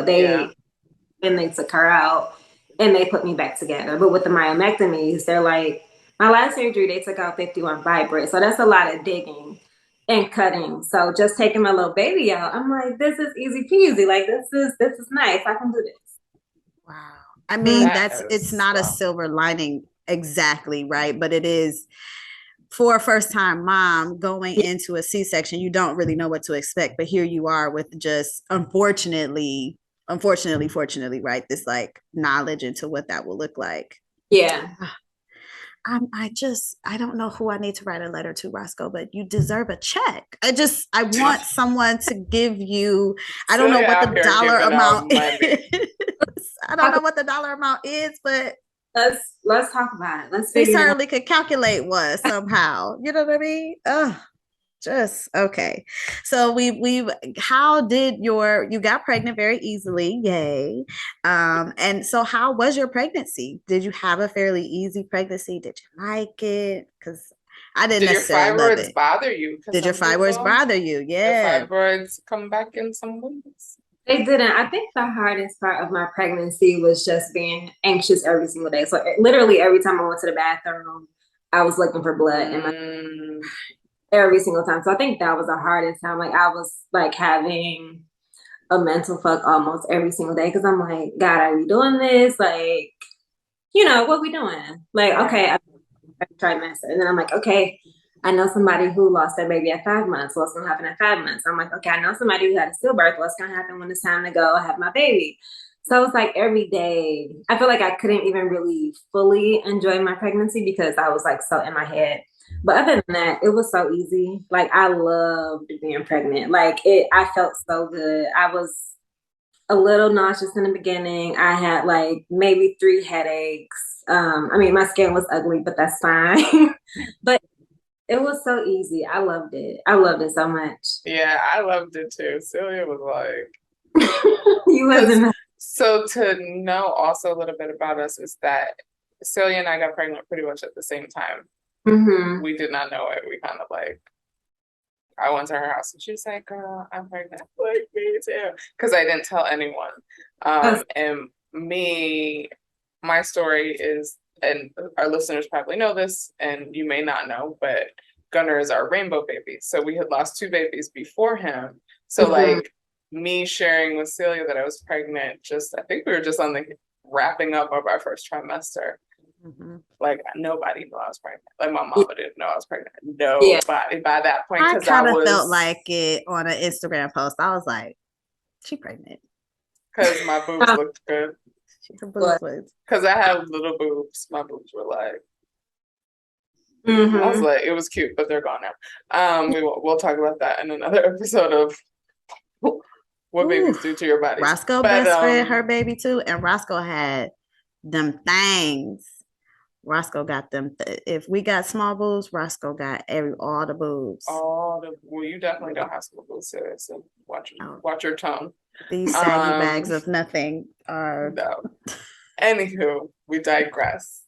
And they took her out and they put me back together. But with the myomectomies, they're like, my last surgery, they took out 51 fibroids. So that's a lot of digging and cutting. So just taking my little baby out, I'm like, this is easy peasy. Like this is nice. I can do this. Wow. I mean, That it's is, not a wow. silver lining exactly, right? But it is for a first time mom going into a C-section, you don't really know what to expect. But here you are with just fortunately, right? This like knowledge into what that will look like. Yeah. I don't know who I need to write a letter to, Roscoe, but you deserve a check. I want someone to give you, I don't know what the dollar amount is. I don't know what the dollar amount is, but let's talk about it. Let's we figure it out. certainly could calculate one somehow. You know what I mean? Just okay. So how did you got pregnant very easily, yay. And so how was your pregnancy? Did you have a fairly easy pregnancy? Did you like it? Because I didn't Did your necessarily love fibroids it. bother you? Did your fibroids bother you? Yeah. The fibroids come back in some ways. They didn't. I think the hardest part of my pregnancy was just being anxious every single day. So literally every time I went to the bathroom, I was looking for blood in my every single time. So I think that was the hardest time. Like I was like having a mental fuck almost every single day because I'm like, God, are we doing this? Like, what we doing? Like, okay, I trimester. And then I'm like, okay, I know somebody who lost their baby at 5 months. What's gonna happen at 5 months? I'm like, okay, I know somebody who had a stillbirth. What's gonna happen when it's time to go have my baby? So it's like every day, I feel like I couldn't even really fully enjoy my pregnancy because I was like so in my head. But other than that, it was so easy. Like I loved being pregnant. I felt so good. I was a little nauseous in the beginning. I had like maybe 3 headaches. I mean, my skin was ugly, but that's fine. But it was so easy. I loved it. I loved it so much. Yeah, I loved it too. Celia was like, you wasn't. So to know also a little bit about us is that Celia and I got pregnant pretty much at the same time. Mm-hmm. We did not know it. We kind of like, I went to her house and she was like, girl, I'm pregnant. Like, me too. Because I didn't tell anyone. And my story is, and our listeners probably know this, and you may not know, but Gunnar is our rainbow baby. So we had lost 2 babies before him. So like me sharing with Celia that I was pregnant, I think we were just on the wrapping up of our first trimester. Mm-hmm. Like nobody knew I was pregnant. Like my mama didn't know I was pregnant. Nobody by that point. I kind of felt like it on an Instagram post. I was like, she pregnant. Because my boobs looked good. Because I have little boobs. My boobs were like, I was like, it was cute, but they're gone now. We'll talk about that in another episode of what babies do to your body. Rosco breastfed her baby too, and Rosco had them things. Rosco got them. If we got small boobs, Rosco got all the boobs. Well, you definitely don't have small boobs, so watch your tongue. These saggy bags of nothing are. No. Anywho, we digress.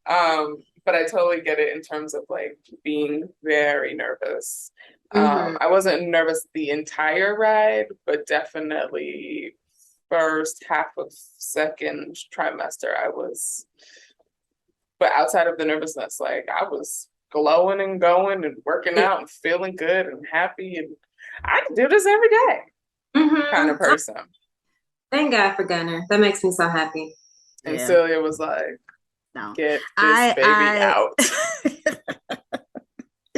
But I totally get it in terms of like being very nervous. I wasn't nervous the entire ride, but definitely first half of second trimester, I was. But outside of the nervousness, like I was glowing and going and working out and feeling good and happy. And I can do this every day kind of person. Thank God for Gunner. That makes me so happy. And Yeah. Celia was like, No. get this baby out.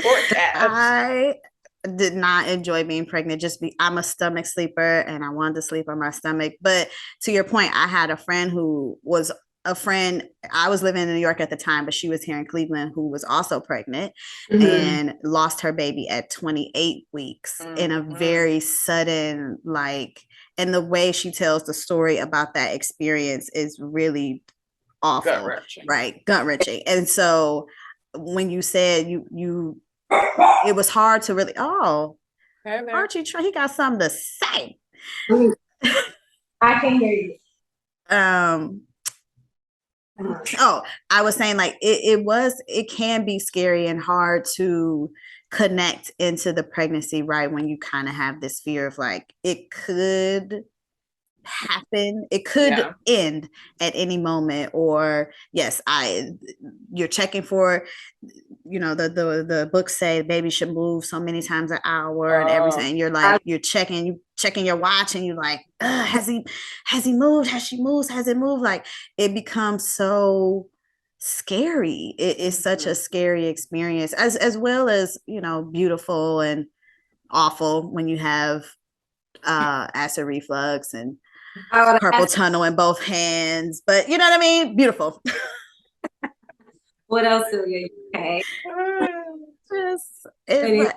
Poor cat. I did not enjoy being pregnant. I'm a stomach sleeper and I wanted to sleep on my stomach. But to your point, I had a friend who was a friend. I was living in New York at the time, but she was here in Cleveland, who was also pregnant and lost her baby at 28 weeks in a very sudden, like, and the way she tells the story about that experience is really awful, Gut-wrenching. right? Gut-wrenching. And so when you said you it was hard to really, Hey there. Archie, he got something to say. I can hear you. I was saying, like, it can be scary and hard to connect into the pregnancy, right? When you kind of have this fear of like, it could happen, it could end at any moment, or yes, you're checking for, the books say baby should move so many times an hour and everything. You're like, you're checking your watch and you're like, has he moved? Has she moved? Has it moved? Like, it becomes so scary. It is such a scary experience, as well as, beautiful and awful when you have acid reflux and carpal tunnel in both hands. But you know what I mean? Beautiful. What else do you okay?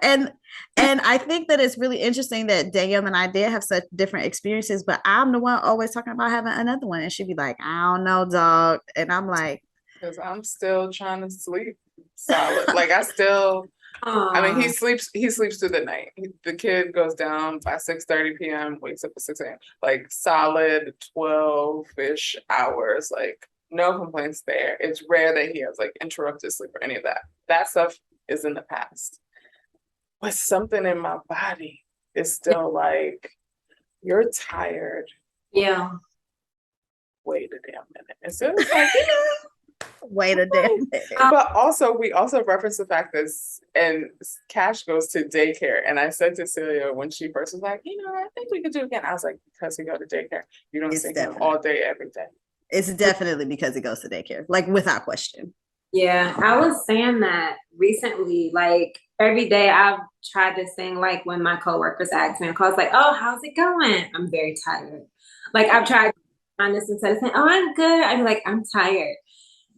And I think that it's really interesting that Danielle and I did have such different experiences, but I'm the one always talking about having another one, and she'd be like, I don't know, dog. And I'm like, because I'm still trying to sleep solid. Like, I mean, he sleeps through the night. The kid goes down by 6:30 p.m., wakes up at 6 a.m. Like, solid 12-ish hours. Like, no complaints there. It's rare that he has like interrupted sleep or any of that. That stuff is in the past. But something in my body is still like, you're tired. Yeah. Wait a damn minute. And so it's like, wait a damn minute. But also, we also reference the fact that, and Cash goes to daycare. And I said to Celia when she first was like, I think we could do it again. I was like, because he go to daycare. You don't see him all day, every day. It's definitely because he goes to daycare, like, without question. Yeah, I was saying that recently. Like, every day I've tried to sing, like, when my coworkers ask me, I was like, oh, how's it going? I'm very tired. Like, I've tried on this instead of saying, oh, I'm good. I'm like, I'm tired.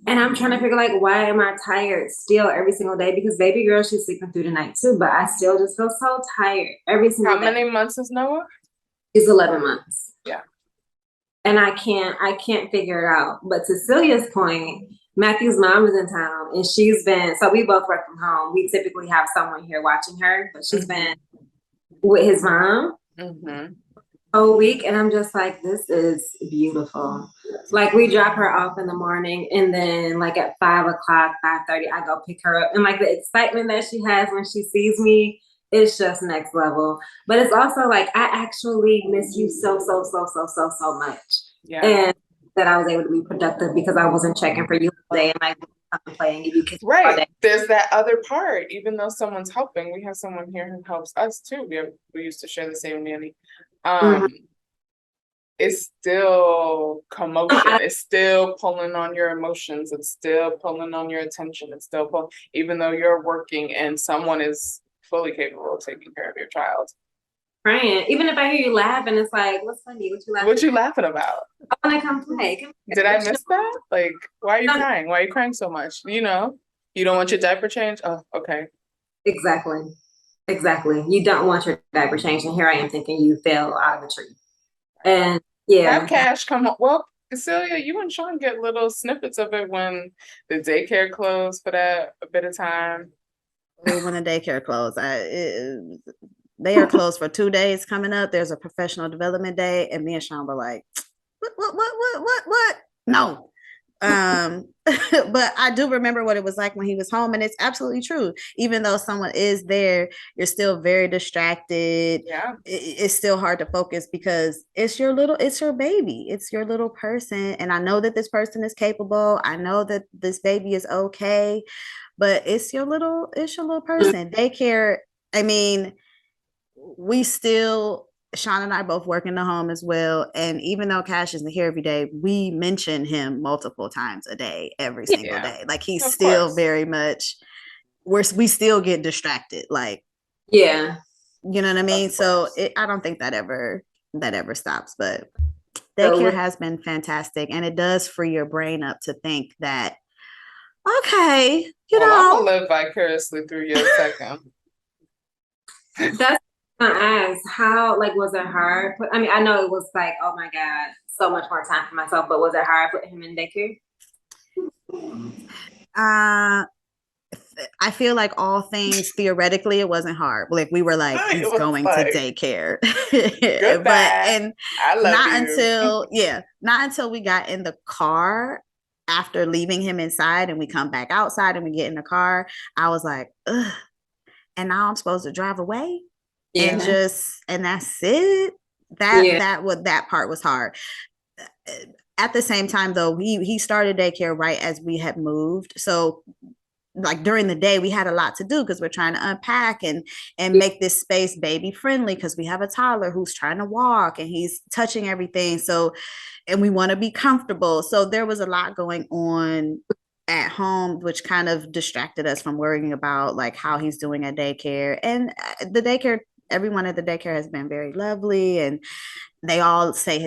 And I'm trying to figure, like, why am I tired still every single day? Because baby girl, she's sleeping through the night too, but I still just feel so tired every single day. How many months is Noah? He's 11 months. Yeah. And I can't figure it out. But to Celia's point, Matthew's mom is in town, and so we both work from home. We typically have someone here watching her, but she's been with his mom all week. And I'm just like, this is beautiful. Like, we drop her off in the morning, and then like at 5:00, 5:30, I go pick her up. And like the excitement that she has when she sees me, it's just next level. But it's also like, I actually miss you so much. Yeah. And that I was able to be productive because I wasn't checking for you all day and like playing give you kisses all day. There's that other part. Even though someone's helping, we have someone here who helps us too. We used to share the same nanny. It's still commotion. It's still pulling on your emotions. It's still pulling on your attention. It's still pulling, even though you're working and someone is fully capable of taking care of your child. Crying. Even if I hear you laughing, it's like, what's funny? What you laughing about? I want to come play. Did I miss that? Like, why are you crying? Why are you crying so much? You don't want your diaper changed? Oh, okay. Exactly. You don't want your diaper changed, and here I am thinking you fell out of a tree. And have Cash come on. Well, Celia, you and Sean get little snippets of it when the daycare closed for that a bit of time. When the daycare closed, they are closed for 2 days coming up. There's a professional development day, and me and Sean were like, what? No. But I do remember what it was like when he was home, and it's absolutely true. Even though someone is there, you're still very distracted. Yeah. It's still hard to focus because it's your baby. It's your little person. And I know that this person is capable. I know that this baby is okay, but it's your little person. Daycare, I mean, we still Sean and I both work in the home as well. And even though Cash isn't here every day, we mention him multiple times a day, every single Yeah, day. Like he's of still course. very much, we still get distracted. Like, Yeah. you know what I mean? Of So course. I don't think that ever stops. But So daycare has been fantastic, and it does free your brain up to think that, okay, you Well, I'm gonna know, live vicariously through your second. that's gonna ask how, like, was it hard? I mean, I know it was like, oh my God, so much more time for myself, but was it hard putting him in daycare? uh I feel like all things theoretically, it wasn't hard. Like we were like, It he's was going to like, daycare. But goodbye. and I love not you. not until we got in the car after leaving him inside and we come back outside and we get in the car, I was like, ugh. And now I'm supposed to drive away and Yeah. and that's it. Yeah. That part was hard. At the same time though, he started daycare right as we had moved. So like during the day we had a lot to do because we're trying to unpack and make this space baby friendly because we have a toddler who's trying to walk and he's touching everything, so and we want to be comfortable, so there was a lot going on at home which kind of distracted us from worrying about like how he's doing at daycare. And the daycare, everyone at the daycare has been very lovely, and they all say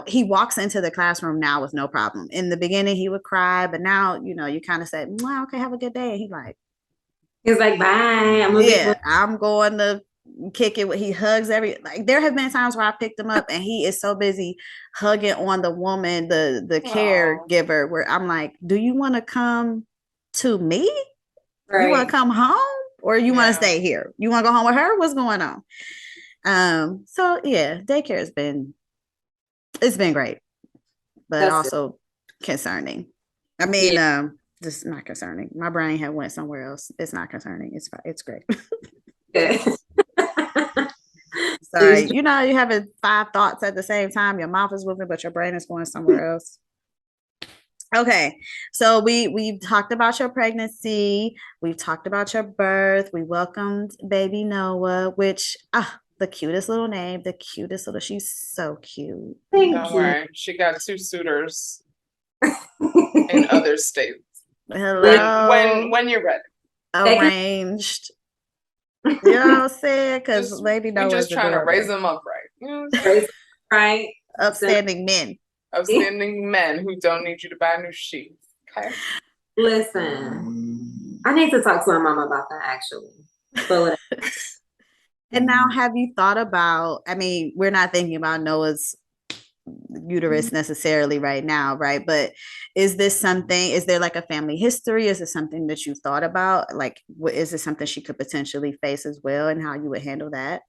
he walks into the classroom now with no problem. In the beginning, he would cry, but now, you kind of say, well, okay, have a good day. And he like, He's like, bye. I'm gonna be. yeah, I'm going to kick it. He hugs like there have been times where I picked him up and he is so busy hugging on the woman, the Oh, caregiver, where I'm like, do you want to come to me? You want Right. to come home or you want to yeah. stay here? You want to go home with her? What's going on? So yeah, daycare it's been great, but That's also concerning. I mean, yeah. this is not concerning. My brain had went somewhere else. It's not concerning. It's great. Good. Sorry, you having five thoughts at the same time. Your mouth is moving, but your brain is going somewhere else. Okay, so we've talked about your pregnancy. We've talked about your birth. We welcomed baby Noah, which the cutest little name, the cutest little. She's so cute. Thank Don't you. worry. She got 2 suitors in other states. Hello, When you're ready. arranged. You know what I'm saying? Because baby We Noah just is trying to raise adorable. them up right. You know what I'm saying? Right. Upstanding men. Upstanding men who don't need you to buy new sheets. Okay. Listen, I need to talk to my mom about that actually. But And now, have you thought about? I mean, we're not thinking about Noah's uterus necessarily right now, right? But is there like a family history? Is it something that you thought about? Like, is it something she could potentially face as well, and how you would handle that?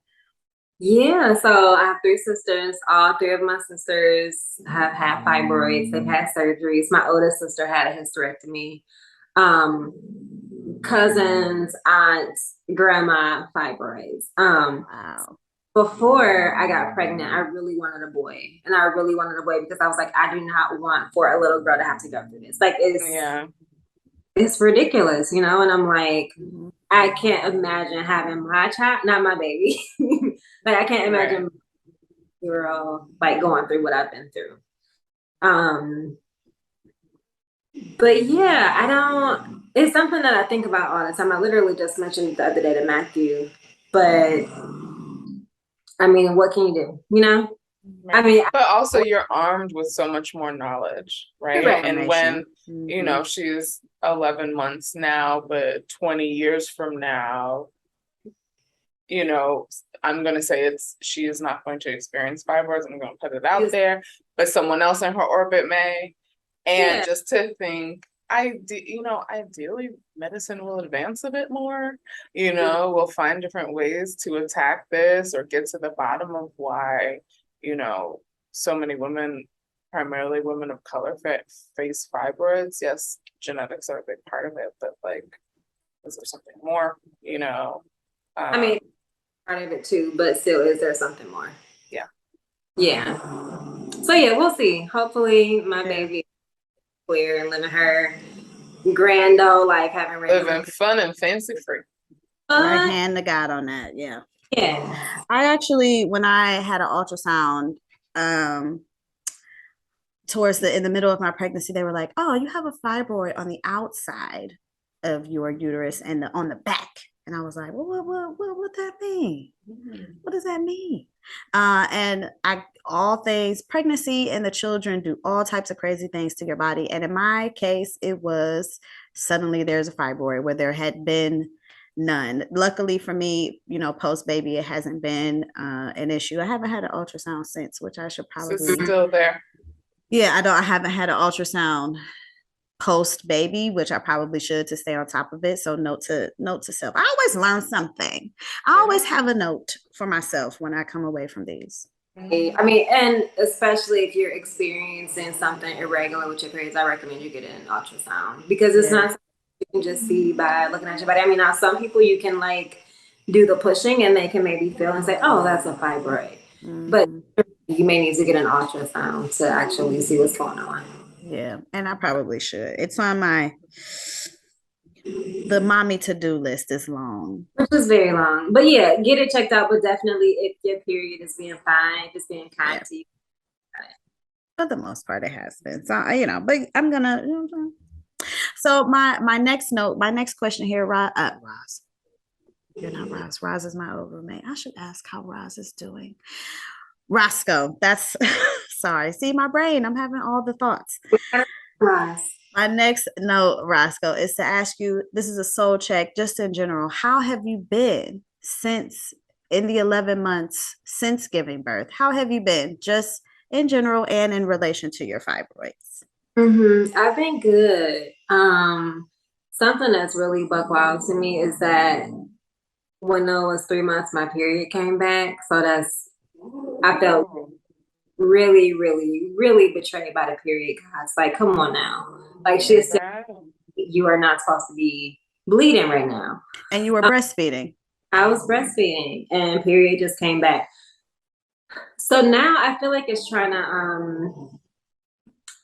yeah, so I have 3 sisters. All 3 of my sisters have had fibroids. They've had surgeries. My oldest sister had a hysterectomy. Um, Cousins, aunts, grandma, fibroids. Wow. Before I got pregnant, I really wanted a boy. And I really wanted a boy because I was like, I do not want for a little girl to have to go through this. Like Yeah. it's ridiculous, And I'm like, Mhm. I can't imagine having my child, not my baby. Like I can't imagine Right. my girl like going through what I've been through. But yeah, I don't, it's something that I think about all the time. I literally just mentioned the other day to Matthew, but I mean, what can you do? I mean, But also you're armed with so much more knowledge, right? right. And when, Mhm. she's 11 months now, but 20 years from now, I'm going to say she is not going to experience fibroids. I'm going to put it out there, but someone else in her orbit may. And Yeah. just to think, ideally medicine will advance a bit more, we'll find different ways to attack this or get to the bottom of why, so many women, primarily women of color, face fibroids. Yes, genetics are a big part of it, but like, is there something more, I mean, part of it too, but still, is there something more? Yeah. Yeah. So yeah, we'll see. Hopefully my Yeah. baby is clear and living her grand old life, having raised living fun and fancy free. Right hand to God on that. Yeah. Yeah. I actually, when I had an ultrasound, um, in the middle of my pregnancy, they were like, "Oh, you have a fibroid on the outside of your uterus and on the back." And I was like, "Well, what that mean? What does that mean?" And all things pregnancy and the children do all types of crazy things to your body. And in my case, it was suddenly there's a fibroid where there had been none. Luckily for me, post baby, it hasn't been an issue. I haven't had an ultrasound since, which I should So it's probably. still there. Yeah, I haven't had an ultrasound post baby, which I probably should to stay on top of it. So note to self. I always learn something. I always have a note for myself when I come away from these. I mean, and especially if you're experiencing something irregular with your periods, I recommend you get an ultrasound because it's not something you can just see by looking at your body. I mean, now some people you can like do the pushing and they can maybe feel and say, "Oh, that's a fibroid," but you may need to get an ultrasound to actually see what's going on. Yeah, and I probably should. It's on the mommy to-do list is long. Which is very long. But yeah, get it checked out. But definitely if your period is being fine, just being kind to you. For the most part, it has been. So, but I'm gonna. So my next question here, Roz. You're not Roz. Roz is my old roommate. I should ask how Roz is doing. Rosco, that's sorry. See my brain. I'm having all the thoughts. Roz. My next note, Rosco, is to ask you, this is a soul check, just in general. How have you been in the 11 months since giving birth? How have you been just in general and in relation to your fibroids? I've been good. Something that's really buck wild to me is that when it was 3 months, my period came back. So I felt really, really, really betrayed by the period guys. Like, come on now. Like she said, you are not supposed to be bleeding right now. And you were breastfeeding. I was breastfeeding and period just came back. So now I feel like it's trying to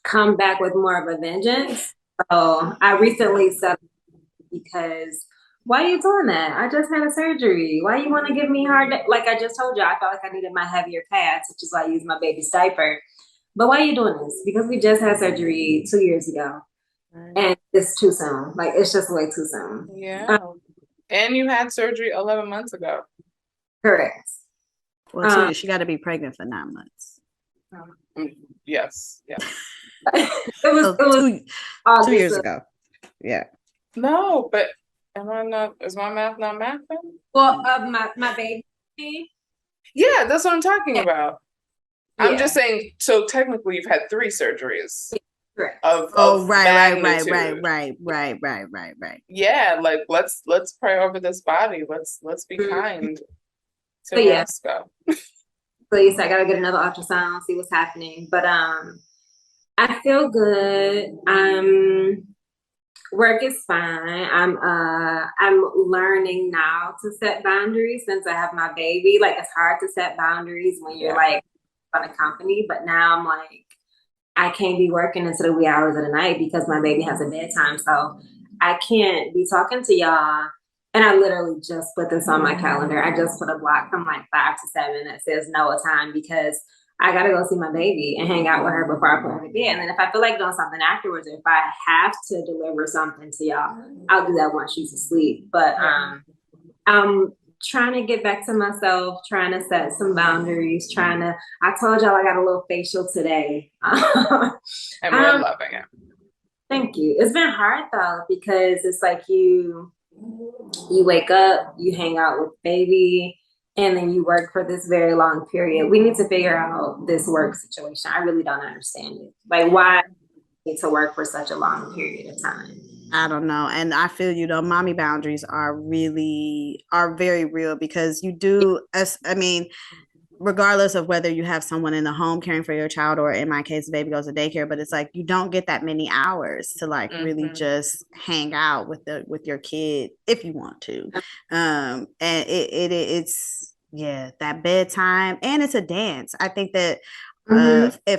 come back with more of a vengeance. So I recently said because why are you doing that? I just had a surgery. Why you want to give me hard? Like I just told you, I felt like I needed my heavier pads, which is why I use my baby's diaper. But why are you doing this? Because we just had surgery 2 years ago. And it's too soon. Like it's just way too soon. Yeah. And you had surgery 11 months ago. Correct. Well, she got to be pregnant for 9 months. Yes. Yeah. it was 2 years ago. Yeah. No, but am I not? Is my math not mathing? Well, my baby. Yeah, that's what I'm talking about. Yeah. I'm just saying. So technically, you've had 3 surgeries. Correct. Of right. Yeah, like let's pray over this body. Let's be kind to Rosco. So yes, I gotta get another ultrasound, see what's happening. But I feel good. Work is fine. I'm learning now to set boundaries since I have my baby. Like it's hard to set boundaries when you're like on a company, but now I'm like I can't be working until the wee hours of the night because my baby has a bedtime. So I can't be talking to y'all. And I literally just put this on my calendar. I just put a block from like 5 to 7 that says no time because I gotta go see my baby and hang out with her before I put her to bed. And then if I feel like doing something afterwards, if I have to deliver something to y'all, I'll do that once she's asleep. But I'm trying to get back to myself, trying to set some boundaries, I told y'all I got a little facial today. And we're loving it. Thank you. It's been hard though, because it's like you wake up, you hang out with baby, and then you work for this very long period. We need to figure out this work situation. I really don't understand it. Like why need to work for such a long period of time? I don't know. And I feel, mommy boundaries are very real because you do, regardless of whether you have someone in the home caring for your child, or in my case, the baby goes to daycare, but it's like, you don't get that many hours to like really just hang out with your kid if you want to. And it's that bedtime, and it's a dance. I think that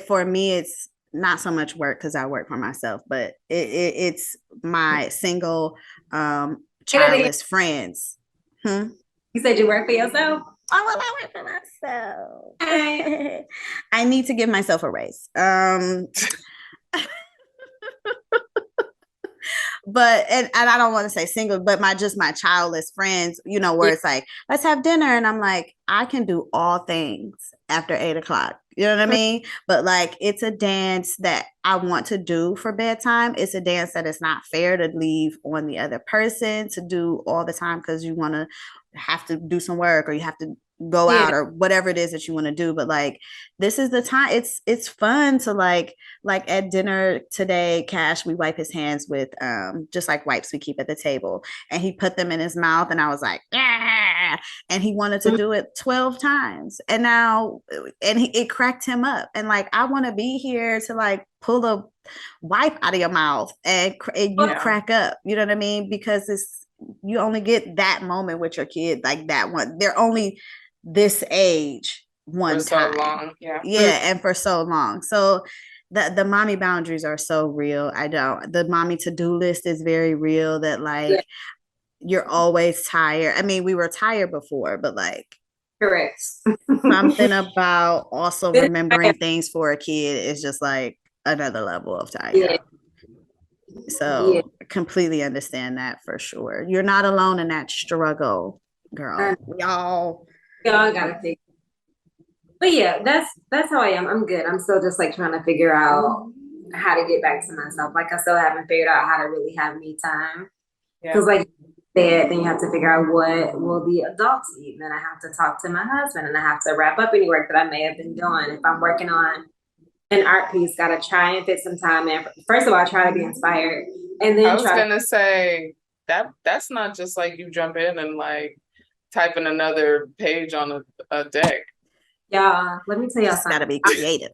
for me, it's not so much work because I work for myself, but it's my single childless friends. You said you work for yourself? I will wait for myself. I need to give myself a raise. But and I don't want to say single, but my childless friends, you know, where it's like, let's have dinner. And I'm like, I can do all things after 8 o'clock. You know what I mean? But like it's a dance that I want to do for bedtime. It's a dance that it's not fair to leave on the other person to do all the time because you want to have to do some work or you have to go out or whatever it is that you want to do. But like this is the time. It's fun to like at dinner today, Cash, we wipe his hands with just like wipes we keep at the table. And he put them in his mouth and I was like, yeah. And he wanted to do it 12 times. And now it cracked him up. And like I want to be here to like pull a wipe out of your mouth and you crack up. You know what I mean? Because you only get that moment with your kid, like that one. They're only this age one time. So long. And for so long. So the mommy boundaries are so real. The mommy to-do list is very real, that like you're always tired. I mean, we were tired before, but like correct. Something about also remembering things for a kid is just like another level of tired. So completely understand that for sure. You're not alone in that struggle, girl. Y'all gotta figure. But yeah, that's how I am. I'm good. I'm still just like trying to figure out how to get back to myself. Like I still haven't figured out how to really have me time. Because like then you have to figure out what will the adults eat. And then I have to talk to my husband and I have to wrap up any work that I may have been doing. If I'm working on an art piece, gotta try and fit some time in. First of all, try to be inspired. And then I was gonna say that's not just like you jump in and like type in another page on a deck. Yeah, let me tell y'all something. Gotta be creative.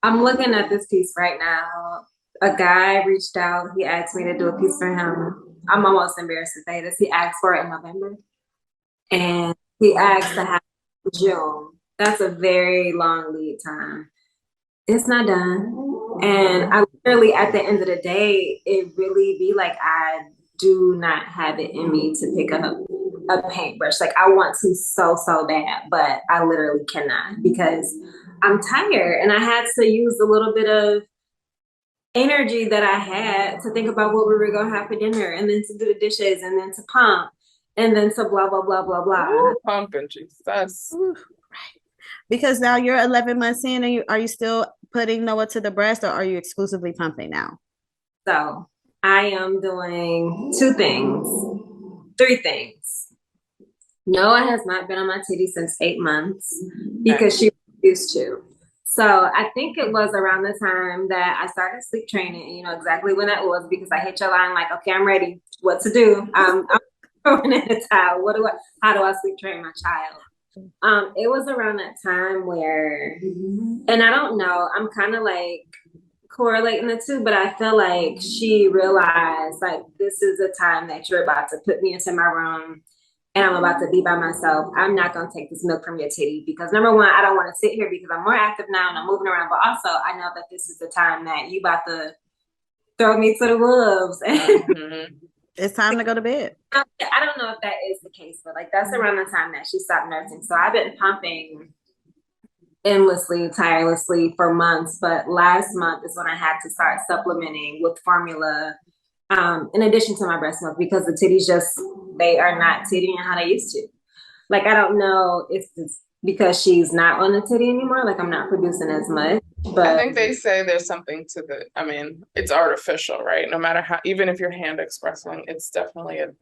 I'm looking at this piece right now. A guy reached out. He asked me to do a piece for him. I'm almost embarrassed to say this. He asked for it in November. And he asked to have it in June. That's a very long lead time. It's not done. And I literally, at the end of the day, it really be like I do not have it in me to pick up a paintbrush. Like I want to so bad, but I literally cannot because I'm tired. And I had to use a little bit of energy that I had to think about what we were going to have for dinner and then to do the dishes and then to pump and then to blah, blah, blah, blah, blah. Ooh, pumping, Jesus. Because now you're 11 months in and are you still putting Noah to the breast or are you exclusively pumping now? So I am doing 3 things. Noah has not been on my titty since 8 months because she used to. So I think it was around the time that I started sleep training, you know exactly when that was because I hit your line like, okay, I'm ready. What to do? I'm throwing in a towel. How do I sleep train my child? It was around that time where, and I don't know, I'm kind of like correlating the two, but I feel like she realized like, this is the time that you're about to put me into my room and I'm about to be by myself. I'm not going to take this milk from your titty because number one, I don't want to sit here because I'm more active now and I'm moving around, but also I know that this is the time that you about to throw me to the wolves. It's time to go to bed. I don't know if that is the case, but like that's around the time that she stopped nursing. So I've been pumping endlessly, tirelessly for months. But last month is when I had to start supplementing with formula in addition to my breast milk because the titties they are not tittying how they used to. Like, I don't know if it's because she's not on the titty anymore. Like I'm not producing as much. But I think they say there's something to it's artificial, right? No matter how, even if you're hand expressing, it's definitely an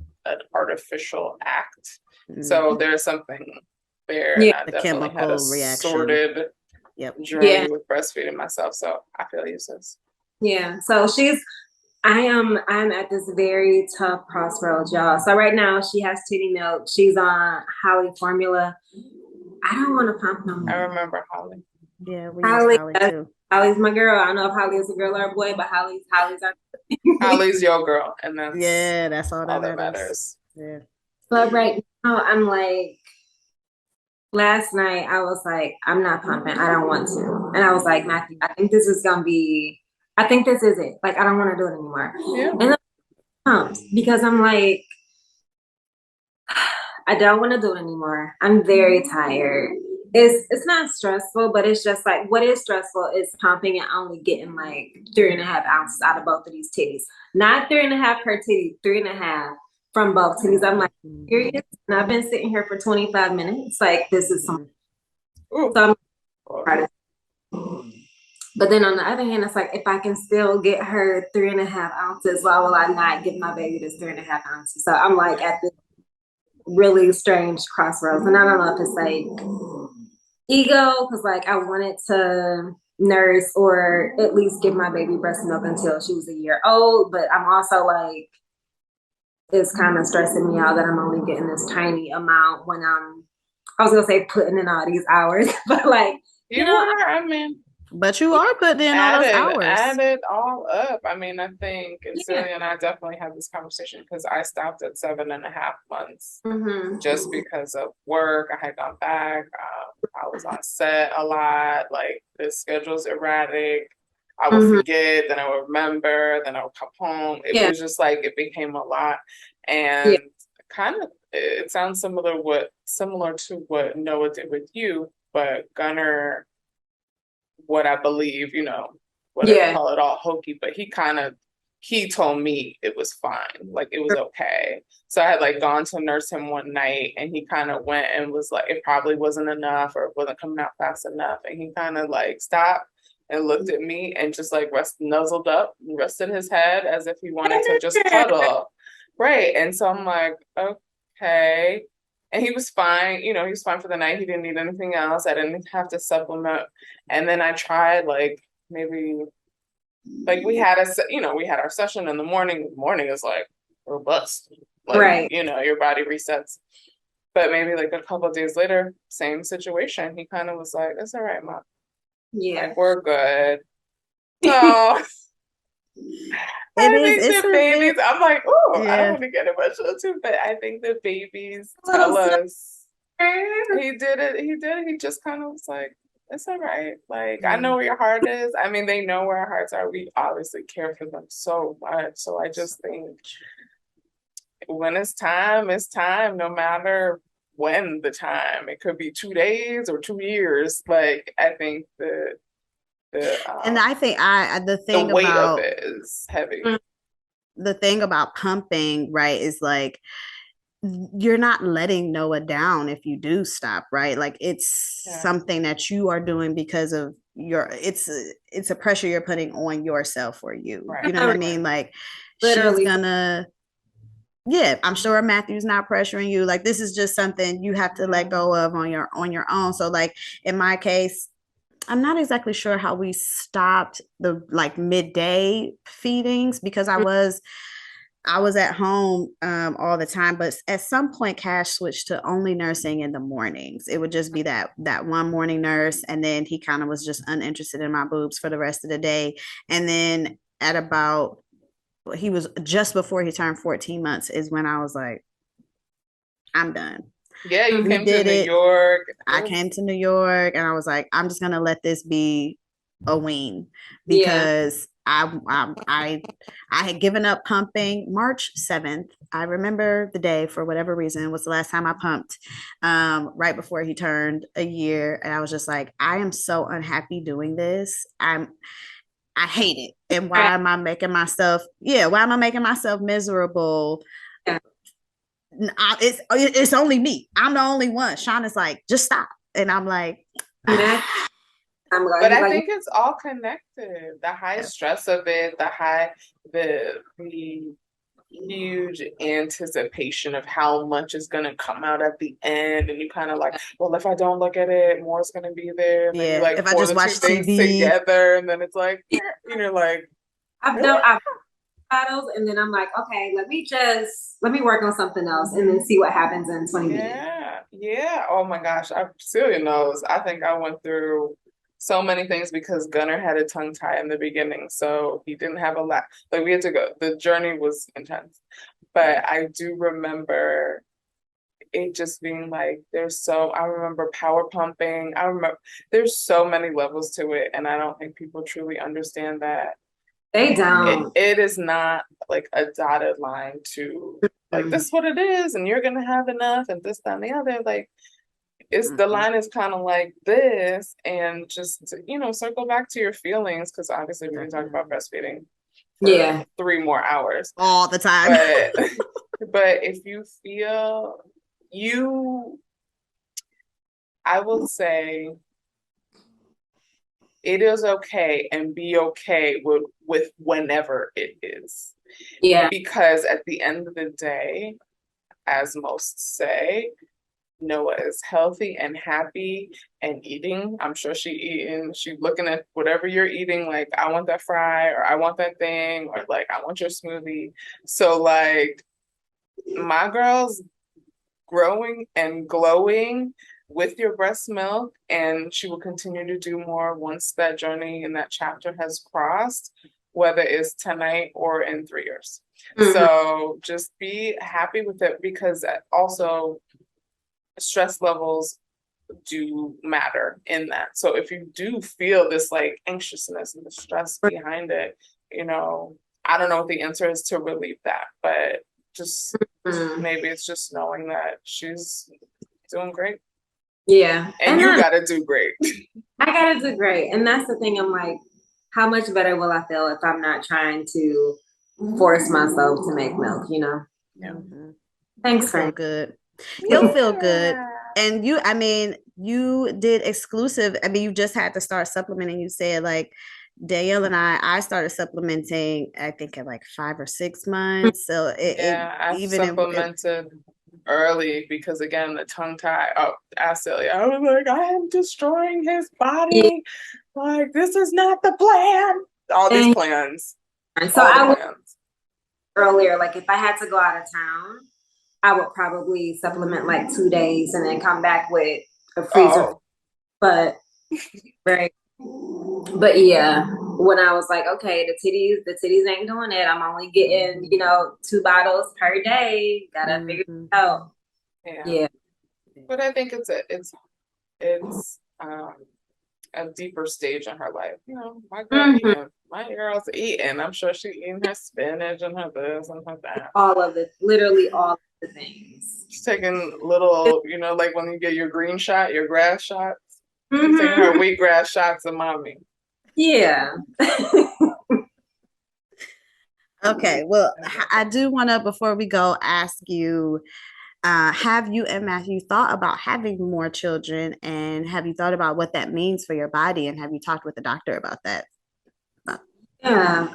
artificial act. So there's something there. Yeah, and I definitely had a reaction. Sorted journey with breastfeeding myself. So I feel you, sis. Yeah. So I'm at this very tough crossroads, y'all. So right now she has titty milk. She's on Holly formula. I don't want to pump no more. I remember Holly. Yeah, we use Holly too. Holly's my girl. I don't know if Holly is a girl or a boy, but Holly's our Holly's your girl, and that's all that matters. Yeah. But right now I'm like, last night I was like, I'm not pumping. I don't want to. And I was like, Matthew, I think this is it. Like I don't want to do it anymore. Yeah. And then I pumped because I'm like, I don't want to do it anymore. I'm very tired. It's not stressful, but it's just like what is stressful is pumping and only getting like 3.5 ounces out of both of these titties. Not 3.5 per titty, 3.5 from both titties. I'm like, serious? And I've been sitting here for 25 minutes. Like this is some so I'm trying to. But then on the other hand, it's like if I can still get her 3.5 ounces, why will I not give my baby this 3.5 ounces? So I'm like at this really strange crossroads. And I don't know if it's like ego, because like I wanted to nurse or at least give my baby breast milk until she was a year old. But I'm also like, it's kind of stressing me out that I'm only getting this tiny amount when I was gonna say putting in all these hours, but like, you know, I mean, but you are putting in all those hours. Add it all up. I mean, I think, and Celia and I definitely had this conversation because I stopped at 7.5 months just because of work. I had gone back. I was on set a lot. Like the schedule's erratic. I would forget, then I would remember, then I would come home. It was just like it became a lot, and kind of it sounds similar to what Noah did with you, but Gunnar, what I believe, you know, whatever, call it all hokey, but he told me it was fine, like it was okay. So I had like gone to nurse him one night and he kind of went and was like, it probably wasn't enough or it wasn't coming out fast enough. And he kind of like stopped and looked at me and just like nuzzled up and rested his head as if he wanted to just cuddle. Right. And so I'm like, okay. And he was fine, you know, he was fine for the night. He didn't need anything else. I didn't have to supplement. And then I tried like maybe like we had our session in the morning. The morning is like robust. Like, you know, your body resets. But maybe like a couple of days later, same situation. He kind of was like, it's all right, Mom. Yeah. Like, we're good. So I think the babies, I'm like, oh, I don't want to get emotional too, but I think the babies tell us he did it. He just kind of was like, it's all right. Like, I know where your heart is. I mean, they know where our hearts are. We obviously care for them so much. So I just think when it's time, no matter when the time. It could be 2 days or 2 years. Like, I think and I think the thing the weight about of it is heavy. The thing about pumping, right, is like you're not letting Noah down if you do stop, right? Like it's something that you are doing because of it's a pressure you're putting on yourself for you. Right. You know what I mean? Like literally she's gonna, I'm sure Matthew's not pressuring you. Like this is just something you have to let go of on your own. So like in my case, I'm not exactly sure how we stopped the like midday feedings because I was at home all the time, but at some point Cash switched to only nursing in the mornings. It would just be that one morning nurse, and then he kind of was just uninterested in my boobs for the rest of the day. And then he was just before he turned 14 months is when I was like, I'm done. Yeah, you came to New York. I came to New York and I was like, I'm just gonna let this be a wean because I had given up pumping March 7th. I remember the day for whatever reason was the last time I pumped, right before he turned a year. And I was just like, I am so unhappy doing this. I hate it. And why am I making myself miserable? Yeah. It's only me. I'm the only one. Shauna's like, just stop. And I'm like, but I think it's all connected. The high stress of it, the huge anticipation of how much is going to come out at the end, and you kind of like, well, if I don't look at it, more is going to be there. And then you like, if I just watch things together, and then it's like, you're like, I've battles, and then I'm like, okay, let me work on something else and then see what happens in 20 minutes. Yeah. Oh my gosh. Celia knows. I think I went through so many things because Gunnar had a tongue tie in the beginning. So he didn't have a lot. Like we had to go. The journey was intense. But I do remember it just being like, I remember power pumping. I remember there's so many levels to it. And I don't think people truly understand that. They don't. It is not like a dotted line to like, this is what it is, and you're gonna have enough, and this, that, and the other. Like, it's the line is kind of like this, and just, you know, circle back to your feelings, because obviously we can talk about breastfeeding for 3 more hours all the time. But if you feel I will say it is okay, and be okay with whenever it is. Yeah. Because at the end of the day, as most say, Noah is healthy and happy and eating. I'm sure she's looking at whatever you're eating, like, I want that fry, or I want that thing, or like, I want your smoothie. So like, my girl's growing and glowing with your breast milk, and she will continue to do more once that journey and that chapter has crossed, whether it's tonight or in 3 years. So just be happy with it, because also stress levels do matter in that. So if you do feel this like anxiousness and the stress behind it, you know, I don't know what the answer is to relieve that, but just maybe it's just knowing that she's doing great. Yeah. And you gotta do great. I gotta do great. And that's the thing. I'm like, how much better will I feel if I'm not trying to force myself to make milk, you know? Yeah. Thanks, Feel good. You'll feel good. And you, I mean, you did exclusive. I mean, you just had to start supplementing. You said like Danielle and I started supplementing, I think at like 5 or 6 months. So I supplemented early, because again, the tongue tie. I was like, I am destroying his body. Like, this is not the plan. All these plans. And so I was earlier, like, if I had to go out of town, I would probably supplement like 2 days and then come back with a freezer. But but yeah, when I was like, okay, the titties ain't doing it. I'm only getting, 2 bottles per day. Gotta figure it out. Yeah. But I think it's a deeper stage in her life. You know, my girl's eating. I'm sure she's eating her spinach and her this and her that. Literally all of the things. She's taking little, like when you get your green shot, your grass shots. She's taking her wheatgrass shots of mommy. Yeah. Okay. Well, I do want to, before we go, ask you, have you and Matthew thought about having more children, and have you thought about what that means for your body, and have you talked with the doctor about that? Yeah,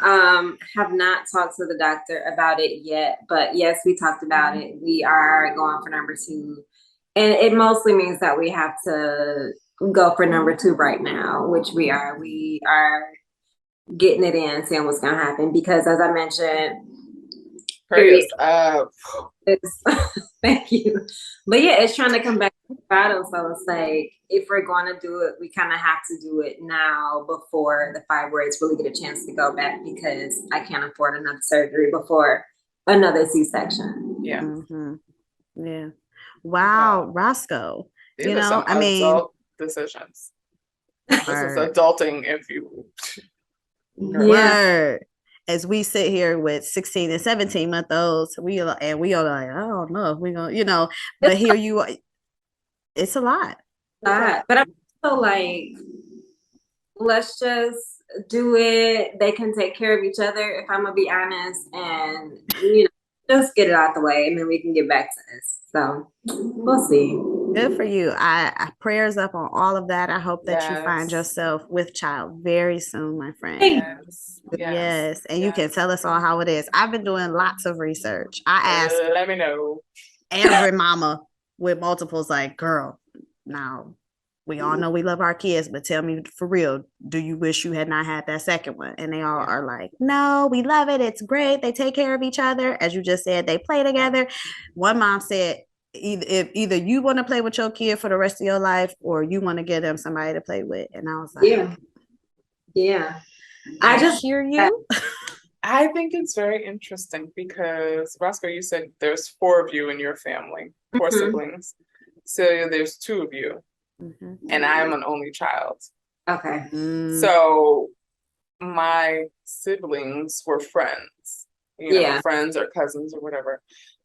have not talked to the doctor about it yet, but yes, we talked about it. We are going for number 2, and it mostly means that we have to go for number 2 right now, which we are. We are getting it in, seeing what's going to happen, because as I mentioned, praise up. Thank you. But yeah, it's trying to come back to the battle. So it's like, if we're going to do it, we kind of have to do it now before the fibroids really get a chance to go back, because I can't afford another surgery before another C-section. Yeah. Yeah. Wow, Rosco. These are some adult decisions. This is adulting, if you. Word. As we sit here with 16 and 17-month-olds, we are like, I don't know if we're gonna, but here you are. It's a lot. But I'm also like, let's just do it. They can take care of each other, if I'm gonna be honest, and just get it out the way, and then we can get back to this. So we'll see. Good for you. I prayers up on all of that. I hope that you find yourself with child very soon, my friend. Yes. And you can tell us all how it is. I've been doing lots of research. I asked, let me know, every mama with multiples, like, girl, now we all know we love our kids, but tell me for real, do you wish you had not had that second one? And they all are like, no, we love it. It's great. They take care of each other. As you just said, they play together. One mom said, either you want to play with your kid for the rest of your life, or you want to give them somebody to play with. And I was like, yeah. I just hear you. I think it's very interesting, because Rosco, you said there's 4 of you in your family, 4 siblings. Celia, there's 2 of you, and I'm an only child. Okay. So my siblings were friends, friends or cousins or whatever.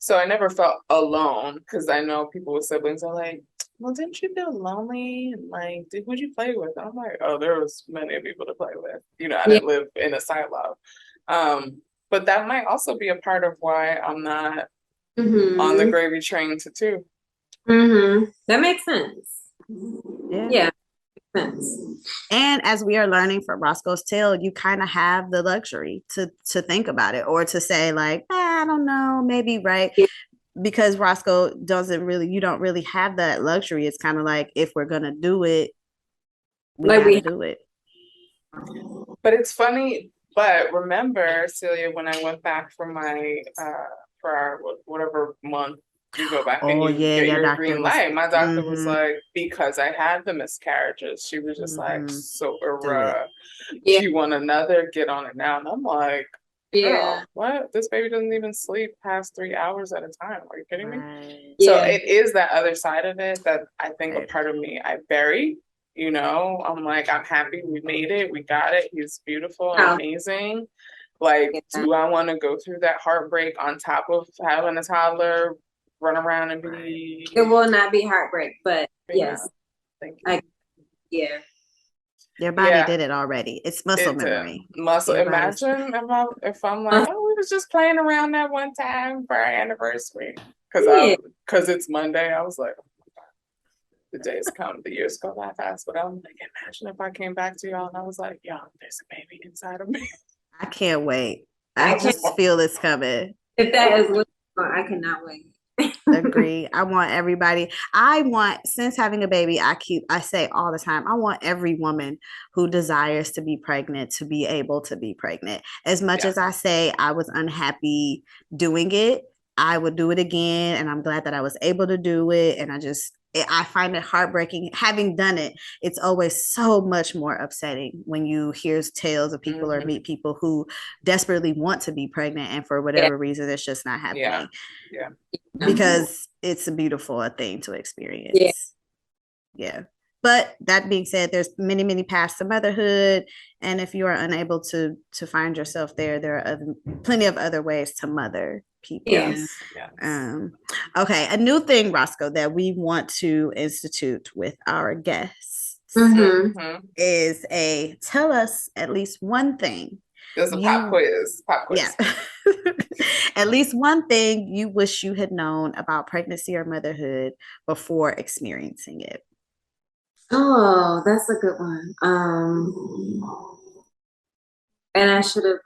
So I never felt alone because I know people with siblings are like, well, didn't you feel lonely? And like, who'd you play with? And I'm like, oh, there was many people to play with. You know, I Yeah. didn't live in a silo. But that might also be a part of why I'm not on the gravy train to two. That makes sense. Yeah. Sense. And as we are learning from Roscoe's tale, you kind of have the luxury to think about it, or to say like, I don't know, maybe, right? Yeah. Because Roscoe you don't really have that luxury. It's kind of like, if we're gonna do it, we gotta do it. But it's funny. But remember, Celia, when I went back for my for our whatever month you go back and you get your green light, my doctor was like, because I had the miscarriages, she was just like, so do you want another? Get on it now. And I'm like, girl, what? This baby doesn't even sleep past 3 hours at a time. Are you kidding me? So it is that other side of it that I think a part of me I bury. You know, I'm like, I'm happy we made it. We got it. He's beautiful and amazing. Like, do I want to go through that heartbreak on top of having a toddler run around and be? It will not be heartbreak, but yes. Thank you. Your body did it already. It's muscle memory. Imagine if I'm like, oh, we was just playing around that one time for our anniversary. Because it's Monday. I was like, the days come, the years go by fast. But I'm like, imagine if I came back to y'all and I was like, yo, there's a baby inside of me. I can't wait. I just feel it's coming. If that is what I cannot wait. Agree. I want everybody. Since having a baby, I say all the time, I want every woman who desires to be pregnant to be able to be pregnant. As much as I say I was unhappy doing it, I would do it again. And I'm glad that I was able to do it. And I find it heartbreaking. Having done it, it's always so much more upsetting when you hear tales of people or meet people who desperately want to be pregnant, and for whatever reason, it's just not happening. Yeah. Because it's a beautiful thing to experience. Yeah. But that being said, there's many, many paths to motherhood. And if you are unable to find yourself there are plenty of other ways to mother people. Yes. Okay. A new thing, Rosco, that we want to institute with our guests is tell us at least one thing. There's a pop quiz. Yeah. At least one thing you wish you had known about pregnancy or motherhood before experiencing it. Oh, that's a good one. And I should have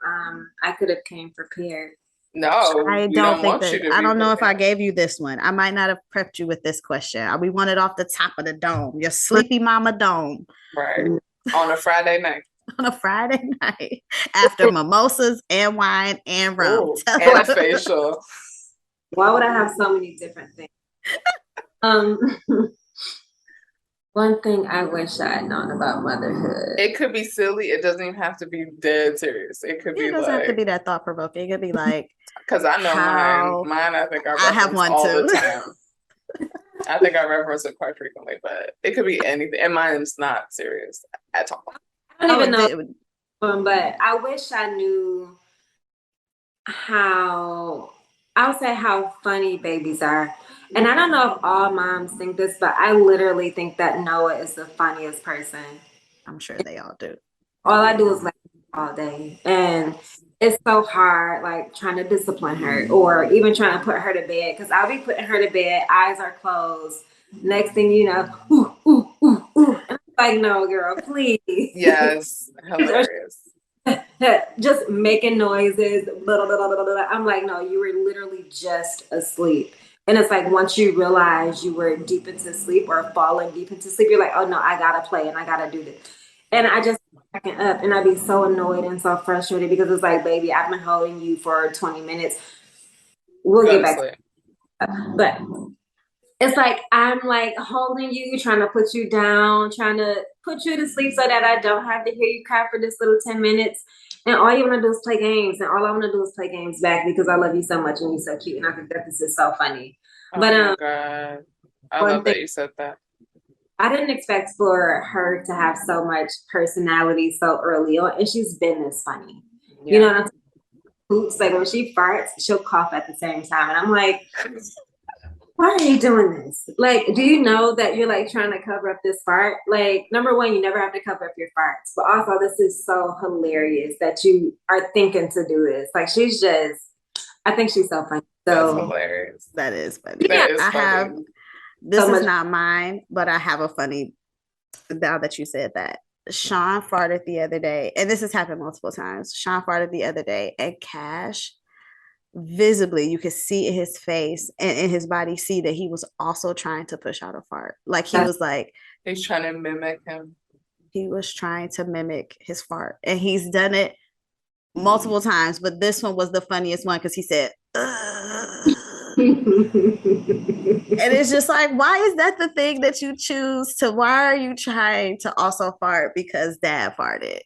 I could have came prepared. No, I don't know if I gave you this one. I might not have prepped you with this question. We want it off the top of the dome, your sleepy mama dome. Right. On a Friday night. On a Friday night after mimosas and wine and rum. Ooh, and a facial. Why would I have so many different things? One thing I wish I had known about motherhood. It could be silly. It doesn't even have to be dead serious. It could be it doesn't have to be that thought provoking. It could be like, because I know mine. I think I have one all too. The time. I think I reference it quite frequently, but it could be anything. And mine's not serious at all. I don't even know, but I wish I knew how funny babies are. And I don't know if all moms think this, but I literally think that Noah is the funniest person. I'm sure they all do. All I do is laugh all day. And it's so hard, like trying to discipline her or even trying to put her to bed. Because I'll be putting her to bed, eyes are closed. Next thing you know, ooh, ooh, ooh, ooh. And I'm like, no, girl, please. Yes, hilarious. Just making noises. Blah, blah, blah, blah, blah. I'm like, no, you were literally just asleep. And it's like, once you realize you were deep into sleep or falling deep into sleep, you're like, oh no, I gotta play and I gotta do this. And I just backing up and I'd be so annoyed and so frustrated because it's like, baby, I've been holding you for 20 minutes. We'll get back to it. But it's like, I'm like holding you, trying to put you down, trying to put you to sleep so that I don't have to hear you cry for this little 10 minutes. And all you want to do is play games. And all I want to do is play games back because I love you so much and you're so cute. And I think that this is so funny. Oh my God. I love that you said that. I didn't expect for her to have so much personality so early on. And she's been this funny. Yeah. You know what I'm saying? poops, like when she farts, she'll cough at the same time. And I'm like, why are you doing this? Like, do you know that you're like trying to cover up this fart? Like, number one, you never have to cover up your farts. But also, this is so hilarious that you are thinking to do this. Like, I think she's so funny. That's hilarious. That is funny. That is funny. This is not mine, but I have a funny, now that you said that. Sean farted the other day, and this has happened multiple times. Sean farted the other day, and Cash, visibly, you could see in his face and in his body, see that he was also trying to push out a fart. Like he was like, he's trying to mimic him. He was trying to mimic his fart, and he's done it multiple times. But this one was the funniest one because he said, and it's just like, why is that the thing that you choose to? Why are you trying to also fart because dad farted?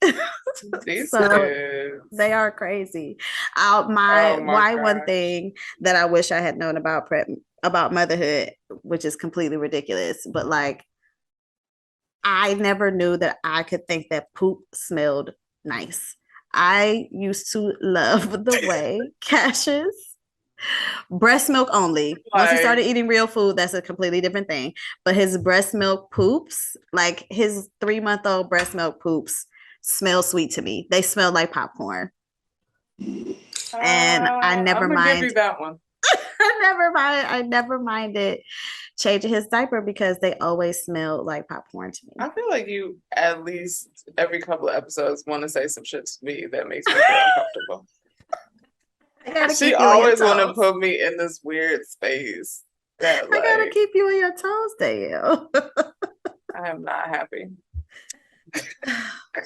So they are crazy. One thing that I wish I had known about motherhood, which is completely ridiculous, but like I never knew that I could think that poop smelled nice. I used to love the way Cash's breast milk only. Once he started eating real food, that's a completely different thing. But his breast milk poops, like his 3-month-old breast milk poops, smell sweet to me. They smell like popcorn. And I never mind. Give you that one. I never minded changing his diaper because they always smell like popcorn to me. I feel like you at least every couple of episodes want to say some shit to me that makes me feel uncomfortable. She always want to put me in this weird space. That, I gotta keep you on your toes, Dale. I am not happy.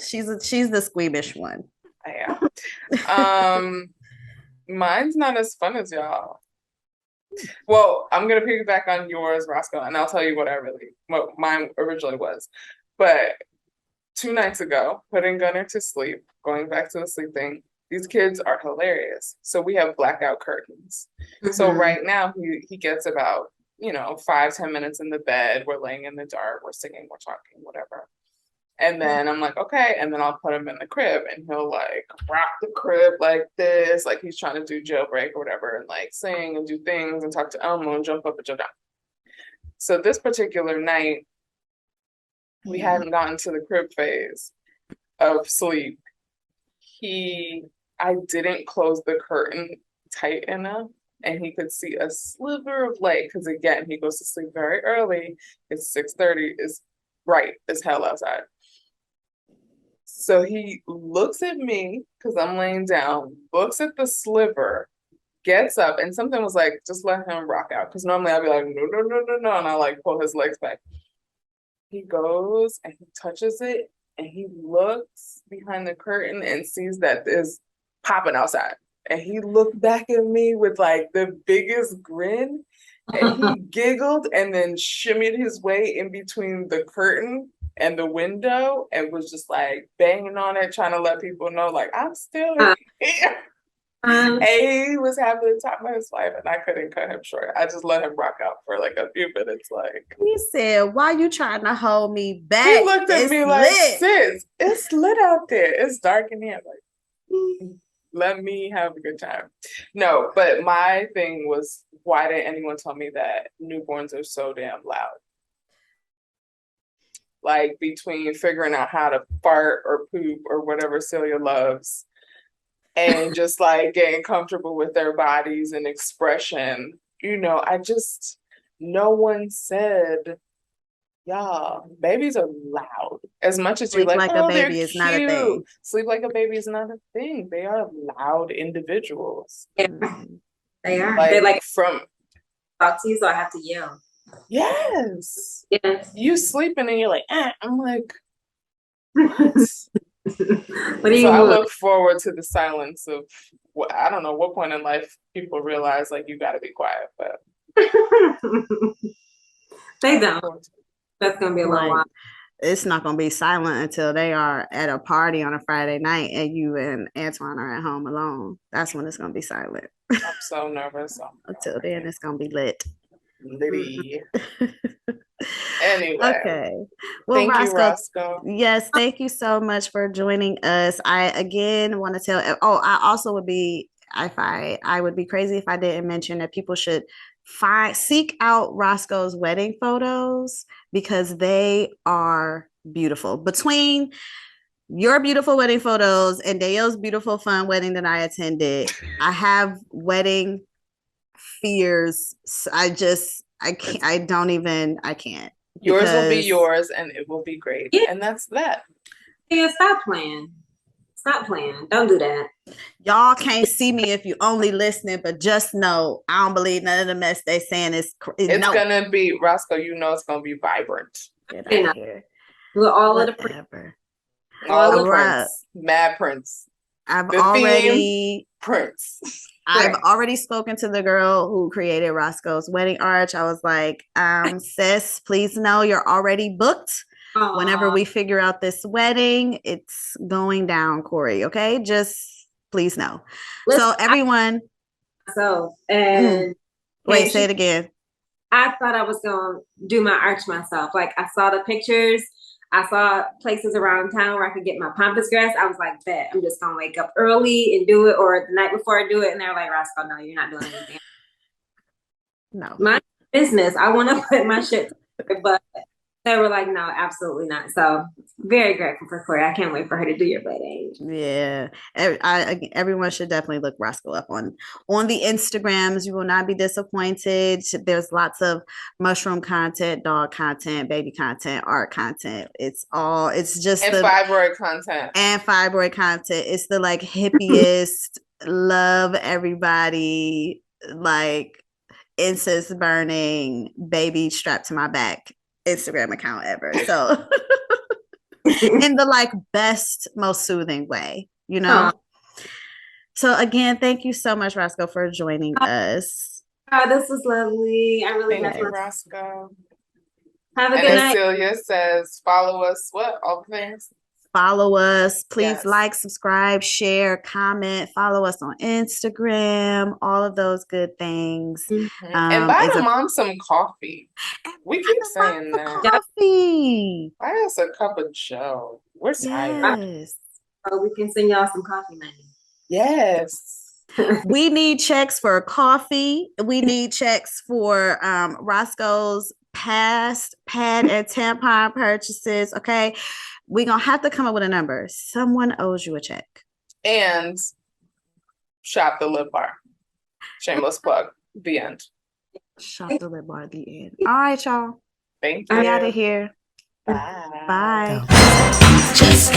She's the squeamish one. I am. Mine's not as fun as y'all. Well, I'm gonna piggyback on yours, Rosco, and I'll tell you what mine originally was. But 2 nights ago, putting Gunner to sleep, going back to the sleep thing. These kids are hilarious. So we have blackout curtains. Mm-hmm. So right now he gets about 5-10 minutes in the bed. We're laying in the dark. We're singing. We're talking. Whatever. And then I'm like, okay. And then I'll put him in the crib and he'll like rock the crib like this, like he's trying to do jailbreak or whatever, and like sing and do things and talk to Elmo and jump up and jump down. So this particular night, we hadn't gotten to the crib phase of sleep. I didn't close the curtain tight enough and he could see a sliver of light because again, he goes to sleep very early. It's 6:30. It's bright as hell outside. So he looks at me because I'm laying down, looks at the sliver, gets up, and something was like, just let him rock out. Because normally I'd be like, no, no, no, no, no. And I like pull his legs back. He goes and he touches it and he looks behind the curtain and sees that there's popping outside. And he looked back at me with like the biggest grin and he giggled and then shimmied his way in between the curtain and the window and was just like banging on it, trying to let people know like, I'm still here. And he was having the time of his life and I couldn't cut him short. I just let him rock out for like a few minutes. Like he said, why you trying to hold me back? He looked at me like, sis, it's lit out there. It's dark in here. Like, let me have a good time. No, but my thing was, why didn't anyone tell me that newborns are so damn loud? Like between figuring out how to fart or poop or whatever Celia loves and just like getting comfortable with their bodies and expression, no one said, y'all, babies are loud. As much as you like a baby is not a thing. Sleep like a baby is not a thing. They are loud individuals. Yeah, they are. Like, they're like from talk to you, so I have to yell. Yes. Yes. You sleeping and you're like, I'm like, what? What do you I look forward to the silence of I don't know what point in life people realize like you got to be quiet, but they don't. That's gonna be a long while. It's not gonna be silent until they are at a party on a Friday night and you and Antoine are at home alone. That's when it's gonna be silent. I'm so nervous. Until then, it's gonna be lit. Litty. Anyway. Okay. Well, thank you, Rosco. Yes, thank you so much for joining us. I again want to tell. I also would be I would be crazy if I didn't mention that people should seek out Roscoe's wedding photos because they are beautiful. Between your beautiful wedding photos and Dale's beautiful fun wedding that I attended, I have wedding fears. I can't. I can't. Yours will be yours and it will be great. Yeah. And that's that. Yeah, stop playing. Stop playing. Don't do that. Y'all can't see me if you only listening, but just know I don't believe none of the mess they saying is. It's gonna be, Roscoe. You know it's gonna be vibrant. Get out here. With all Whatever. of the all the prints, mad prints. I've already spoken to the girl who created Roscoe's wedding arch. I was like, sis, please know you're already booked. Aww. Whenever we figure out this wedding, it's going down, Corey. Okay, just please know. So everyone. Wait, say it again. I thought I was gonna do my arch myself. Like I saw the pictures. I saw places around town where I could get my pampas grass. I was like, bet I'm just gonna wake up early and do it, or the night before I do it. And they're like, Roscoe, no, you're not doing anything. No, my business. I want to put my shit together, but they were like, no, absolutely not. So very grateful for Corey. I can't wait for her to do your wedding. Yeah, everyone should definitely look Roscoe up on the Instagrams. You will not be disappointed. There's lots of mushroom content, dog content, baby content, art content. It's just fibroid content. And fibroid content. It's the like hippiest, love everybody, like incense burning, baby strapped to my back Instagram account ever. So in the like best, most soothing way, you know. So again, thank you so much, Roscoe, for joining us. This was lovely. I really thank you, Roscoe. Have a good night. Celia says, follow us. What? All the things? Follow us. Please like, subscribe, share, comment. Follow us on Instagram. All of those good things. Mm-hmm. And buy the mom some coffee. We keep saying that. Coffee. Buy us a cup of Joe. We're tired. So we can send y'all some coffee money. Yes. We need checks for coffee. We need checks for Roscoe's past pad and tampon purchases. Okay. We're going to have to come up with a number. Someone owes you a check. And shop the lip bar. Shameless plug. The end. Shop the lip bar. The end. All right, y'all. Thank you. We out of here. Bye. Bye. Just